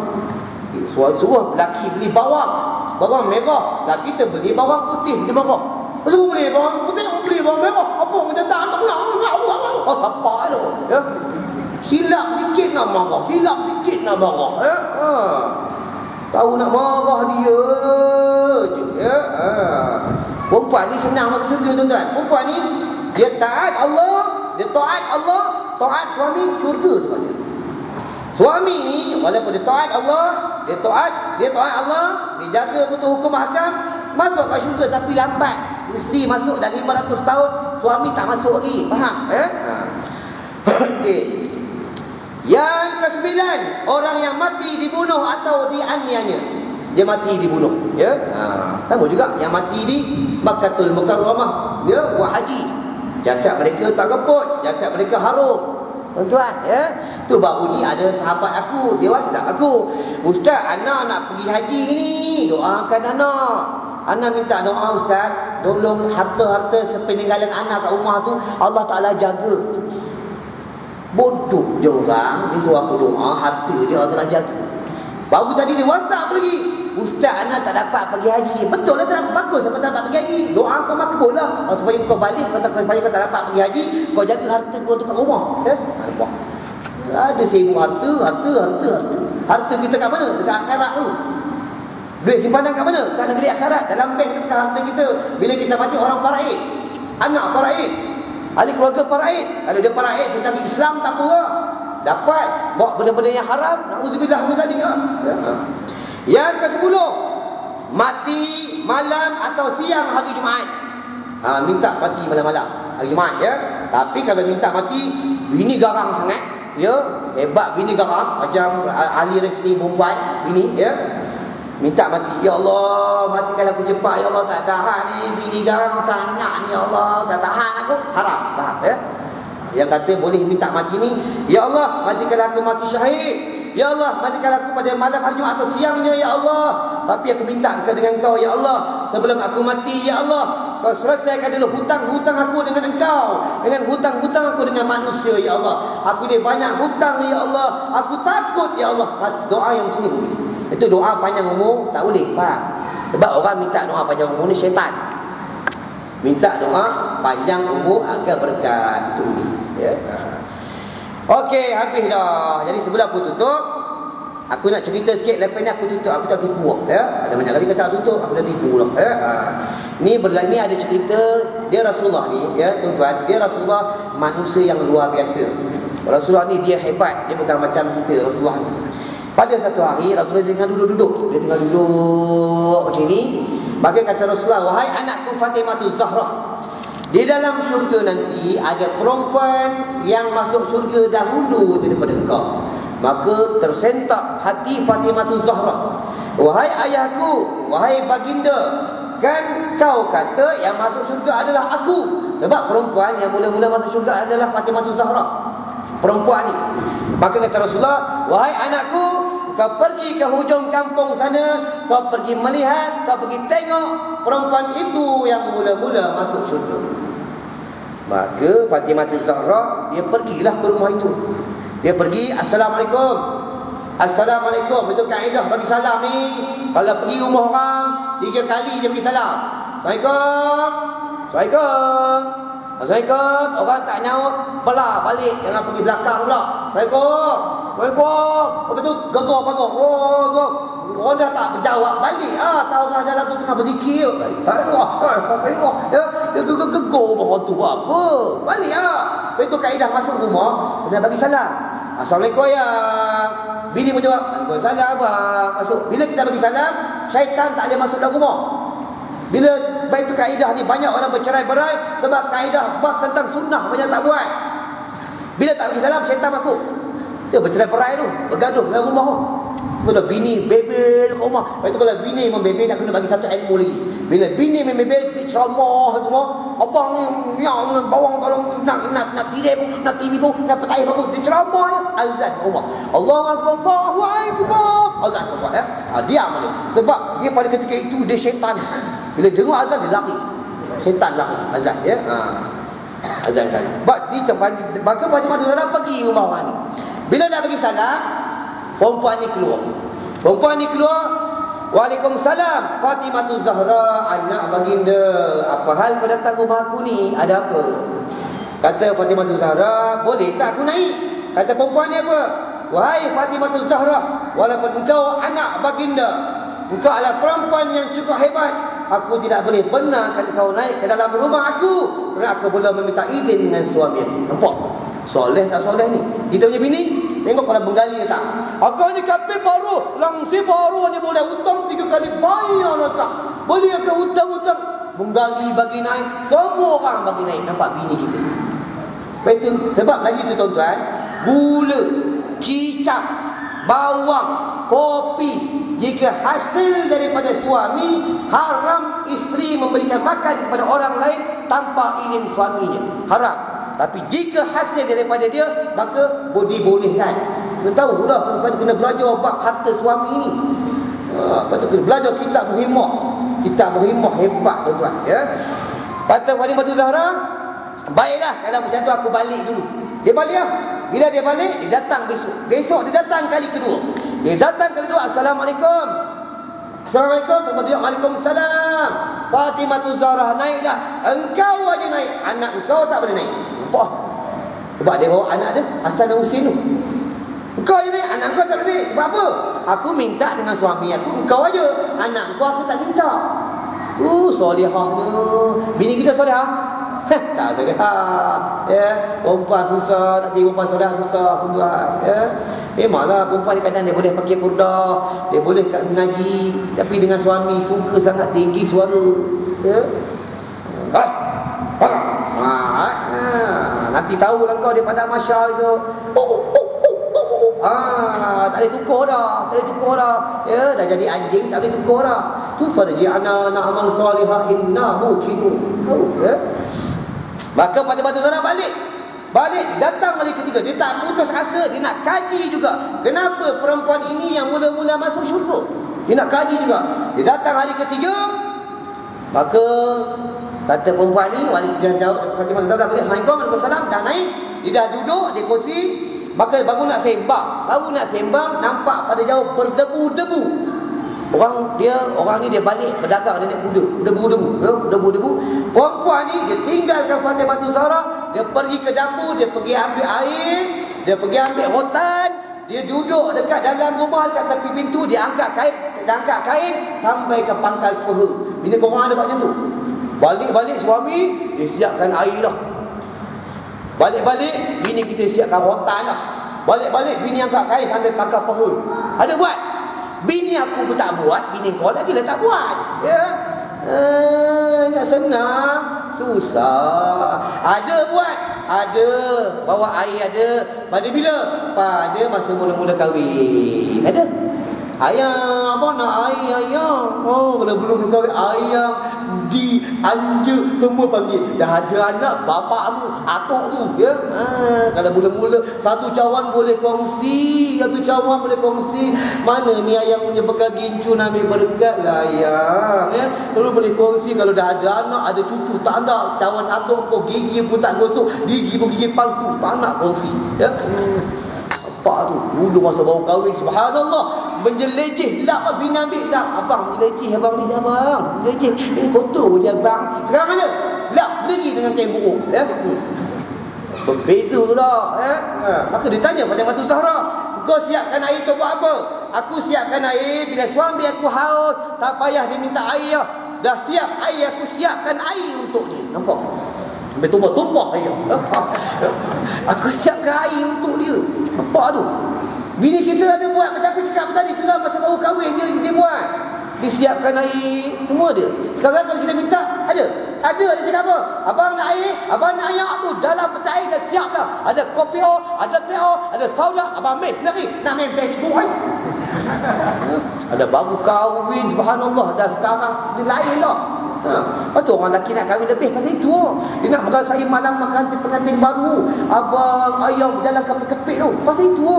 Suruh lelaki beli bawang merah, lelaki kita beli bawang putih, dia marah. Suruh beli bawang putih, beli bawang merah. Apa minta tak nak. Siapa tu? Ya. Silap sikit nak marah, silap sikit nak marah. Ya. Tahu nak marah dia je. Ya. Perempuan ni senang masuk syurga tuan-tuan. Perempuan ni dia taat Allah, taat suami, syurga tu dia. Suami ni walaupun dia taat Allah, dia taat Allah, dia jaga betul hukum hakam, masuk ke syurga tapi lambat. Isteri masuk dah 500 tahun, suami tak masuk lagi. Faham? Okey. Yang ke-9, orang yang mati dibunuh atau dianiaya. Dia mati dibunuh, ya. Sama juga yang mati di Makkahul Mukarramah, ya, buat haji. Jasad mereka tak keput, jasad mereka harum. Tuan-tuan, ya. Tu baru ni ada sahabat aku, dia WhatsApp aku, "Ustaz, anak nak pergi haji ni, doakan anak. Anak minta doa Ustaz, tolong harta-harta sepeninggalan anak kat rumah tu Allah Ta'ala jaga." Bodoh dia orang, dia suruh aku doa, harta dia Allah Ta'ala jaga. Baru tadi dia WhatsApp lagi, "Ustaz, anak tak dapat pergi haji." Betul lah, tak dapat, bagus apa tak dapat pergi haji. Doa kau makbul lah, supaya kau balik, supaya kau tak dapat pergi haji, kau jaga harta kau tu kat rumah. Nampak? Ada sibuk harta kita kat mana? Dekat akhirat tu. Duit simpanan kat mana? Kat negeri akhirat. Dalam bank dekat harta kita. Bila kita mati, orang faraid, anak faraid, ahli keluarga faraid. Kalau dia faraid secara Islam tak apa lah. Dapat bawa benda-benda yang haram, na'udzubillah min zalik. Yang ke-10, mati malam atau siang hari Jumaat. Minta mati malam-malam hari Jumaat, ya. Tapi kalau minta mati bini garang sangat, ya, hebat bini garang, macam ahli resmi perempuan bini, ya, minta mati, "Ya Allah, matikan aku cepat, ya Allah, tak tahan ni, bini garang sangat ni, ya Allah, tak tahan aku." Haram, faham ya? Yang kata boleh minta mati ni, "Ya Allah, matikan aku mati syahid. Ya Allah, matikan aku pada malam hari Jumaat atau siangnya, ya Allah. Tapi aku minta dengan Engkau, ya Allah, sebelum aku mati, ya Allah, Kau selesaikan dulu hutang-hutang aku dengan Engkau, dengan hutang-hutang aku dengan manusia, ya Allah. Aku ni banyak hutang, ya Allah. Aku takut, ya Allah." Doa yang macam ni boleh. Itu doa panjang umur tak boleh, faham? Sebab orang minta doa panjang umur ni syaitan. Minta doa panjang umur agar berkat, itu boleh, ya. Okey, habis dah. Jadi sebelum aku tutup, aku nak cerita sikit. Lepas ni aku tutup, aku tak tipu lah, ya. Ada banyak kali kata tutup, aku dah tipu lah, ya. Ni ada cerita dia Rasulullah ni, ya tuan-tuan. Dia Rasulullah manusia yang luar biasa. Rasulullah ni dia hebat, dia bukan macam kita Rasulullah ni. Pada satu hari Rasulullah tengah duduk. Dia tengah duduk macam ni. Maka kata Rasulullah, wahai anakku Fatimah Zahra, di dalam syurga nanti ada perempuan yang masuk syurga dahulu daripada engkau. Maka tersentak hati Fatimah Zahra. Wahai ayahku, wahai baginda, kan kau kata yang masuk syurga adalah aku. Sebab perempuan yang mula-mula masuk syurga adalah Fatimah Zahra, perempuan ni. Maka kata Rasulullah, wahai anakku, kau pergi ke hujung kampung sana, kau pergi melihat, kau pergi tengok perempuan itu yang mula-mula masuk syurga. Maka Fatimah Zahra, dia pergilah ke rumah itu. Dia pergi, Assalamualaikum, Assalamualaikum. Itu kaedah bagi salam ni. Kalau pergi rumah orang 3 kali je bagi salam. Assalamualaikum, Assalamualaikum, Assalamualaikum. Orang tak nyawa, belah balik, jangan pergi belakang pula. Assalamualaikum, Assalamualaikum. Lepas tu gegar pagar. Oh, orang dah tak berjawab balik. Tahu orang dalam tu tengah berzikir. Dia gegar orang tu buat apa? Balik Lepas tu kaedah masuk rumah, kena bagi salam. Assalamualaikum ayah. Bini menjawab, Waalaikumsalam abang. Masuk. Bila kita bagi salam, syaitan tak boleh masuk dalam rumah. Bila baik tu kaedah ni banyak orang bercerai-berai sebab kaedah bab tentang sunnah banyak tak buat. Bila tak bagi salam, syaitan masuk. Dia bercerai-berai tu, bergaduh dalam rumah tu. Bila bini bebel kat rumah. Lepas tu kalau bini membebel, nak kena bagi satu ilmu lagi. Bila bini membebel, ceramah kat rumah, abang yang bawang tolong nak tirai pun, nak TV pun, nak petai bagus. Dia ceramah je, azan kat rumah. Allahu akbar, Allahu akbar. Azan kat rumah diam dia. Sebab dia pada ketika itu dia syaitan. Bila dengar azan dia lari. Syaitan lari azan ya. Azan kan. Maka Fatimah Zahra pergi rumah orang ni. Bila dah bagi salam, perempuan ni keluar. Perempuan ni keluar, Waalaikumsalam Fatimah Zahra, anak baginda. Apa hal kau datang rumah aku ni? Ada apa? Kata Fatimah Zahra, boleh tak aku naik? Kata perempuan ni apa? Wahai Fatimah Zahra, walaupun engkau anak baginda, engkau adalah perempuan yang cukup hebat, aku tidak boleh benarkan kau naik ke dalam rumah aku, kerana aku belum meminta izin dengan suami aku. Nampak? Soleh tak soleh ni? Kita punya bini, tengok kalau menggali ke tak? Aku ni kapil baru, langsir baru ni boleh hutang 3 kali bayar tak? Boleh ke hutang-hutang? Menggali bagi naik, semua orang bagi naik. Nampak bini kita? Itu sebab lagi tu tuan-tuan, gula, kicap, bawang, kopi, jika hasil daripada suami, haram isteri memberikan makan kepada orang lain tanpa izin suaminya. Haram. Tapi jika hasil daripada dia, maka dibolehkan. Kita tahu lah, lepas tu kena belajar bab harta suami ni. Lepas tu kena belajar kitab Muhimmah. Kitab Muhimmah hebat tuan-tuan ya. Kata Fatimah Zahra, baiklah kalau macam tu aku balik dulu. Dia balik lah. Bila dia balik, dia datang besok. Besok dia datang kali kedua. Dia datang kali kedua, Assalamualaikum. Assalamualaikum. Waalaikumsalam. Fatimah Zahra, naiklah. Engkau aja naik, anak engkau tak boleh naik. Nampak? Sebab dia bawa anak dia, Hasan dan Husin tu. Engkau aja naik, anak engkau tak boleh naik. Sebab apa? Aku minta dengan suami aku, engkau aja. Anak engkau aku tak minta. Solehahnya. Bini kita solehah? Tak solehah. Ya, perempuan susah, nak cari perempuan solehah susah tuan-tuan. Ya. Memanglah perempuan ni kadang dia boleh pakai purdah, dia boleh mengaji, tapi dengan suami suka sangat tinggi suara. Ya. Nanti tahulah kau daripada Masya itu. Tak boleh tukar dah. Tak boleh tukar dah. Ya, dah jadi anjing, tak boleh tukar dah. Tu farji'ana na'mal salihah inna muqinun. Ya. Maka pada batu Zahra balik, datang kali ketiga. Dia tak putus asa, dia nak kaji juga. Kenapa perempuan ini yang mula-mula masuk syurga? Dia nak kaji juga. Dia datang hari ketiga. Maka kata perempuan ni, Fatimah Zahra bagi Assalamualaikum, Waalaikumsalam, dah naik. Dia dah duduk di kursi. Maka baru nak sembang, nampak pada jauh berdebu-debu. Orang ni dia balik berdagang, dia naik kuda, berdebu-debu. Perempuan ni dia tinggalkan Fatimah Zahra, dia pergi ke dapur, dia pergi ambil air, dia pergi ambil rotan, dia duduk dekat dalam rumah, dekat tepi pintu, dia angkat kain sampai ke pangkal peha. Bini korang ada buat macam tu. Balik suami, dia siapkan air dah. Balik bini kita siapkan rotan dah. Balik bini angkat kain sampai pangkal peha. Ada buat. Bini aku pun tak buat, bini kau lagi lah tak buat. Ya. Tak senang, susah. Ada buat, ada. Bawa air ada. Pada bila? Pada masa mula-mula kahwin. Ada. Ayang, apa nak air ayang? Oh, kalau belum kahwin ayang dianja semua panggil. Dah ada anak, bapakmu, atukmu, ya. Kalau mula-mula satu cawan boleh kongsi, satu cawan boleh kongsi. Mana ni ayang punya bekal gincu nak ambil berkat lah ayang, ya. Kalau boleh kongsi, kalau dah ada anak, ada cucu, tak ada cawan atuk kau gigi pun tak gosok, gigi pun gigi palsu, tak nak kongsi, ya. Apa tu? Dulu masa baru kahwin, subhanallah, menjelejeh. Lap apa bini ambil? Lap, abang menjelejeh abang ni, abang menjelejeh. Ini kotor je abang. Sekarang ada? Lap sendiri dengan kain buruk, ya. Berbeza tu dah, ya. Maka dia tanya pada Matu Zahra, kau siapkan air tu buat apa? Aku siapkan air, bila suami aku haus, tak payah dia minta air. Dah siap air, aku siapkan air untuk dia. Nampak? Sampai tumpah air. Aku siapkan air untuk dia. Apa tu? Bini kita ada buat macam aku cakap tadi. Itulah masa baru kahwin dia buat. Disiapkan air, semua dia. Sekarang kalau kita minta, ada. Dia cakap apa? Abang nak air, abang nak air tu. Dalam peta air dah siap dah. Ada kopi ada teh ada sauna. Abang main sendiri. Nak main Facebook kan? Ada baru kahwin, subhanallah. Dah sekarang dia lain dah. Lepas tu orang lelaki nak kahwin lebih pasal itu. Dia nak merasai malam makan pengantin baru, abang ayah berjalan kepek-kepek tu. Pasal itu.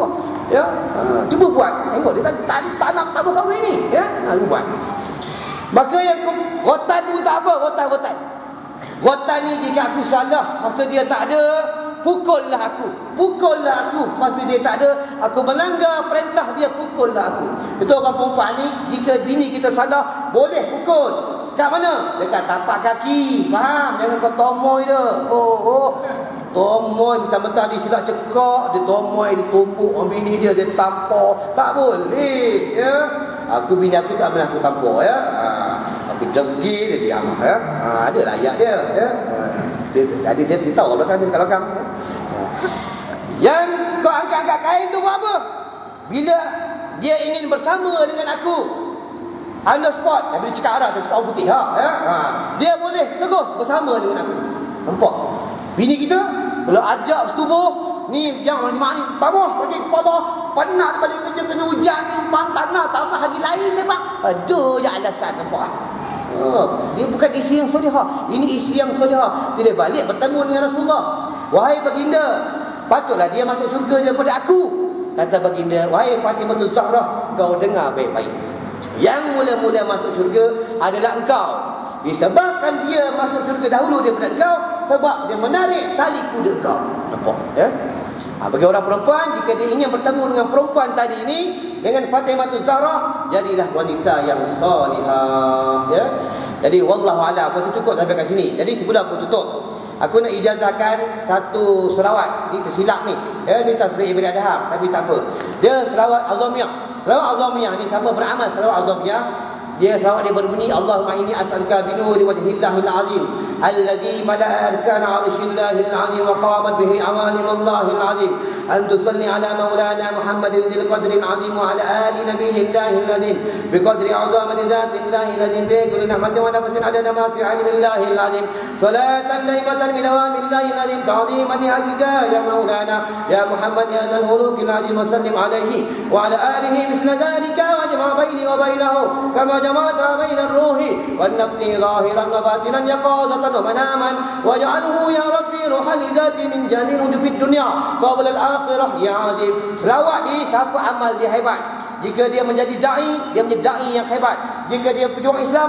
Ya. Cuba buat. Tengok dia tak nak tak kahwin ni, ya. Buat. Maka yang rotan tu tak apa, rotan. Rotan ni jika aku salah masa dia tak ada, pukullah aku. Masa dia tak ada, aku melanggar perintah dia, pukullah aku. Itu orang perempuan ni, jika bini kita salah, boleh pukul. Kat mana? Dekat tapak kaki. Faham? Jangan kau tomoy dia. Tomoy, mentah-mentah dia silap cekak, dia tomoy, dia tumbuk orang bini dia tampar. Tak boleh, ya. Bini aku tak pernah aku tampar, ya. Aku jegil, dia diam, ya. Ada layak dia, ya. Dia tahu belakang dia kat belakang. Yang kau angkat-angkat kain tu buat apa? Bila dia ingin bersama dengan aku, on the spot, tapi dia cakap Arab, dia cakap orang putih, dia boleh terus bersama dengan aku. Nampak? Bini kita kalau ajak bersetubuh, ni yang mana ni, tak mau pergi kepala, penat balik kerja, kena hujan, tanah, tambah hari lain lepas. Ada je alasan, nampak? Dia bukan isi yang solihah, ini isi yang solihah. Dia balik bertemu dengan Rasulullah. Wahai baginda, patutlah dia masuk syurga daripada aku. Kata baginda, wahai Fatimah Zahra, kau dengar baik-baik. Yang mula-mula masuk syurga adalah engkau. Disebabkan dia masuk syurga dahulu daripada engkau, sebab dia menarik tali kuda engkau. Nampak? Ya? Bagi orang perempuan, jika dia ingin bertemu dengan perempuan tadi ini, dengan Fatimah Zahra, jadilah wanita yang salihah. Ya? Jadi wallahu a'lam. Aku cukup sampai kat sini. Jadi sebelum aku tutup, aku nak ijazahkan satu selawat. Ini tersilap ni. Ya, ni tasbih Ibn Adham, tapi tak apa. Dia selawat Azamiyah. Selawat Azamiyah ni siapa beramal selawat Azamiyah, dia selawat dia berbunyi, Allahumma inni as'aluka bi nuri wajhillahil azim alladhi mala'a arkana 'arshillahil azim wa qamat bihi awalimallahil azim an tusalli ala maulana Muhammadin dzil qadril azim wa ala ali nabiyillahil azim bi qadri 'azamati dzatillahil azim bi kulli nahmatin wa nafasin adada ma fi 'ilmillahil azim salatan daimatan min awamillahil azim ta'ziman li haqiqa ya maulana ya Muhammad ya dzal hulukil azim wa sallim alaihi wa ala alihi misla dhalika wajma baini wa bainahu kama جمعت بين الروح والنفس ظاهرا وباطنا يقظة ومناما واجعله يا ربي روحا لذاتي من جميع وجوه في الدنيا قبل الآخرة يا عظيم. Selawat ni siapa amal dia hebat. Jika dia menjadi da'i, dia menjadi da'i yang hebat. Jika dia pejuang Islam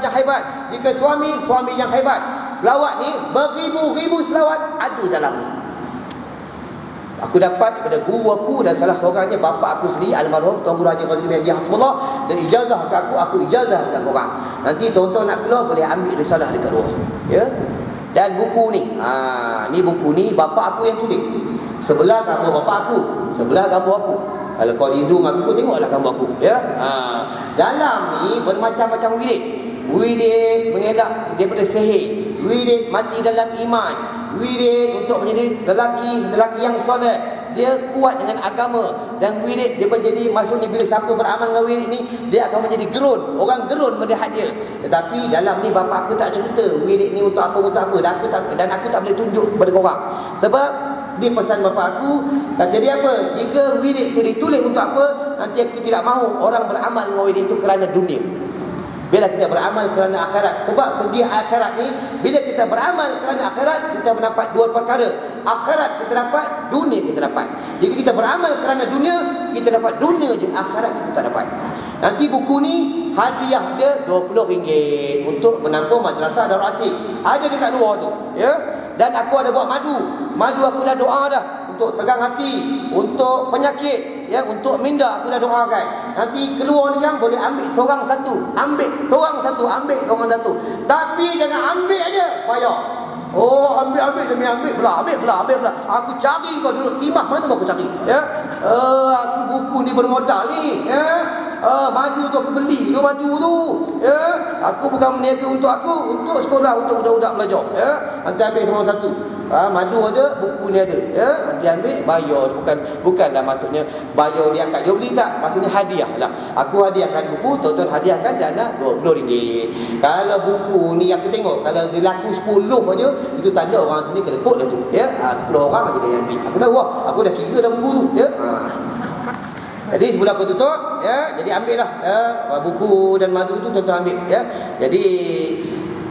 yang hebat. Jika suami yang hebat. Selawat ni beribu-ribu selawat ada dalam ni. Aku dapat daripada guru aku dan salah seorangnya bapa aku sendiri almarhum Tuan Guru Haji Fazli bin Haji Hasbullah, dan ijazah ke aku ijazah dekat korang. Nanti tuan-tuan nak keluar boleh ambil risalah dekat luar. Ya. Dan buku ni, ni buku ni bapa aku yang tulis. Sebelah gambar bapa aku, sebelah gambar aku. Kalau kau rindu aku tengoklah gambar aku, ya. Dalam ni bermacam-macam wirid mengelak daripada sihir, wirid mati dalam iman, wirid untuk menjadi lelaki yang soleh, dia kuat dengan agama. Dan wirid dia menjadi, maksudnya bila siapa beramal dengan wirid ni, dia akan menjadi gerun. Orang gerun melihat dia. Tetapi dalam ni bapa aku tak cerita wirid ni untuk apa, dan aku tak boleh tunjuk kepada korang. Sebab dia pesan bapa aku, kata dia apa? Jika wirid itu ditulis untuk apa, nanti aku tidak mahu orang beramal dengan wirid itu kerana dunia. Bila kita beramal kerana akhirat. Sebab segi akhirat ni, bila kita beramal kerana akhirat, kita mendapat dua perkara. Akhirat kita dapat, dunia kita dapat. Jika kita beramal kerana dunia, kita dapat dunia je, akhirat kita tak dapat. Nanti buku ni hadiah dia RM20 untuk menampung madrasah Darul Atiq. Ada dekat luar tu, ya. Dan aku ada buat madu. Madu aku dah doa dah untuk tegang hati, untuk penyakit, ya, untuk minda aku dah doakan. Nanti keluar ni kan boleh ambil seorang satu. Ambil seorang satu. Tapi jangan ambil aja, payah. Oh, ambil demi ambil belah. Aku cari kau dulu, timah mana aku cari, ya. Aku buku ni bermodal ni, ya. Madu tu aku beli dulu madu tu, ya. Aku bukan meniaga untuk aku, untuk sekolah, untuk budak-budak belajar, ya. Nanti ambil semua satu. Madu ada, buku ni ada, ya. Nanti ambil, bayar. Bukanlah maksudnya bayar dia akad jual beli, tak. Maksudnya hadiah lah. Aku hadiahkan buku, tuan-tuan hadiahkan dana RM20. Kalau buku ni aku tengok, kalau dia laku 10 aja, itu tanda orang sini kena kot dah tu, ya. 10 orang aja dia ambil. Aku tahu, aku dah kira dah buku tu, ya. Jadi sebelum aku tutup, ya, jadi ambillah, ya, buku dan madu tu tuan-tuan ambil, ya. Jadi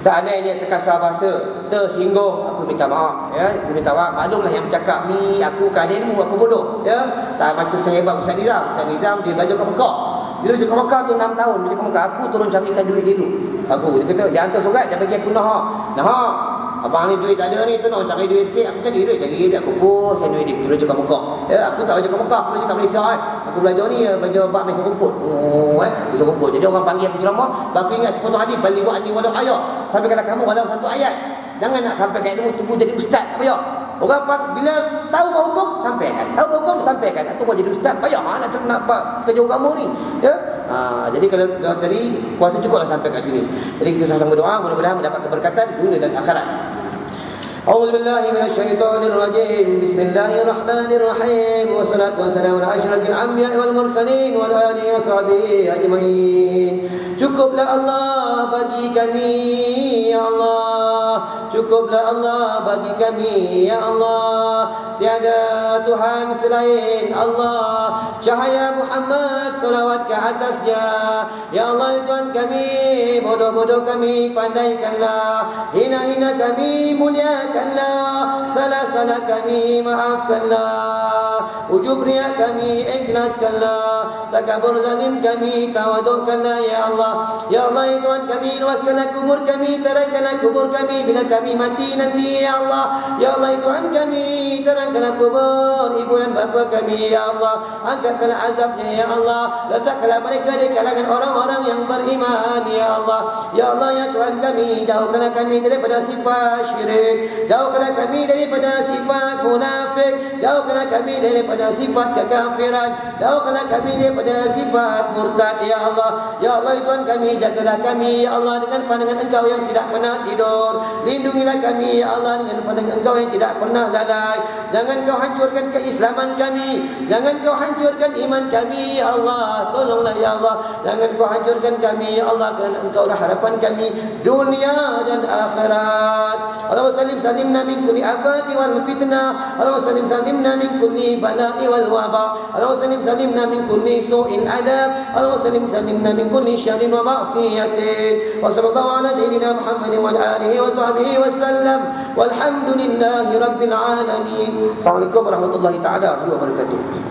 seandainya terkasar bahasa, tersinggung, aku minta maaf, ya. Aku minta maaf. Maklumlah yang bercakap ni aku kan ilmu, aku bodoh, ya. Tak macam sehebat Ustaz Nizam. Ustaz Nizam dia belajar kat Mekah. Dia belajar kat Mekah tu 6 tahun belajar kat Mekah. Aku turun carikan duit dia dulu. Dia kata dia hantar surat, dia bagi aku nah. Abang ni duit tak ada ni, tu nak cari duit sikit. Aku cari duit, aku puskan duit dia. Dia belajar kat Mekah, ya. Aku tak belajar kat Mekah, aku belajar kat Malaysia, Aku belajar ni, belajar bab mesin rumput. Mesin rumput. Jadi orang panggil aku ceramah, aku ingat sepotong hadis, bali wa'ni walau ayat. Sampaikanlah kamu walau satu ayat. Jangan nak sampaikan ilmu tunggu jadi ustaz, tak payah. Orang bila tahu bahawa hukum, sampaikan. Atau buat jadi ustaz, payah nak kerja agama ni, ya. Jadi kalau tadi kuasa cukuplah sampai kat sini. Jadi kita sama-sama berdoa, mudah-mudahan mendapat keberkatan dunia dan akhirat. أعوذ بالله من الشيطان الرجيم بسم الله الرحمن الرحيم والصلاة والسلام على أشرف الأنبياء والمرسلين وعلى آله وصحبه أجمعين. Cukuplah Allah bagi kami, ya Allah. Cukuplah Allah bagi kami, ya Allah. Tiada Tuhan selain Allah. Cahaya Muhammad salawat ke atasnya. Ya Allah, Tuhan kami, bodoh-bodoh kami pandaikanlah, hina-hina kami muliakanlah, salah-salah kami maafkanlah, ujub riya kami ikhlaskanlah, takabur zalim kami tawadukkanlah, ya Allah. Ya Allah, Tuhan kami, luaskanlah kubur kami, terangkanlah kubur kami bila kami mati nanti, ya Allah. Ya Allah, Tuhan kami, terangkanlah kubur ibu dan bapa kami, ya Allah. Angkatkanlah azabnya, ya Allah. Letakkanlah mereka di kalangan orang-orang yang beriman, ya Allah. Ya Allah, ya Tuhan kami, jauhkanlah kami daripada sifat syirik, jauhkanlah kami daripada sifat munafik, jauhkanlah kami daripada sifat kekafiran, jauhkanlah kami daripada sifat murtad, ya Allah. Ya Allah, Tuhan kami, jagalah kami, ya Allah, dengan pandangan Engkau yang tidak pernah tidur. Lindungilah kami, ya Allah, dengan pandangan Engkau yang tidak pernah lalai. Jangan Kau hancurkan keislaman kami, jangan Kau hancurkan iman kami, ya Allah. Tolonglah, ya Allah, jangan Kau hancurkan kami, ya Allah, kerana Engkau dah harapan kami dunia dan akhirat. Allahumma salimna min kulli afati wal fitnah. Allahumma salimna min kulli bala'i wal waba. Allahumma salimna min kulli su'il adab. Allahumma salimna min kulli syarrin wa ma'siyatin. Wa sallallahu ala sayyidina Muhammadin wa ala alihi wa sahbihi wa sallam. Walhamdulillahi rabbil alamin. Assalamualaikum warahmatullahi taala wabarakatuh.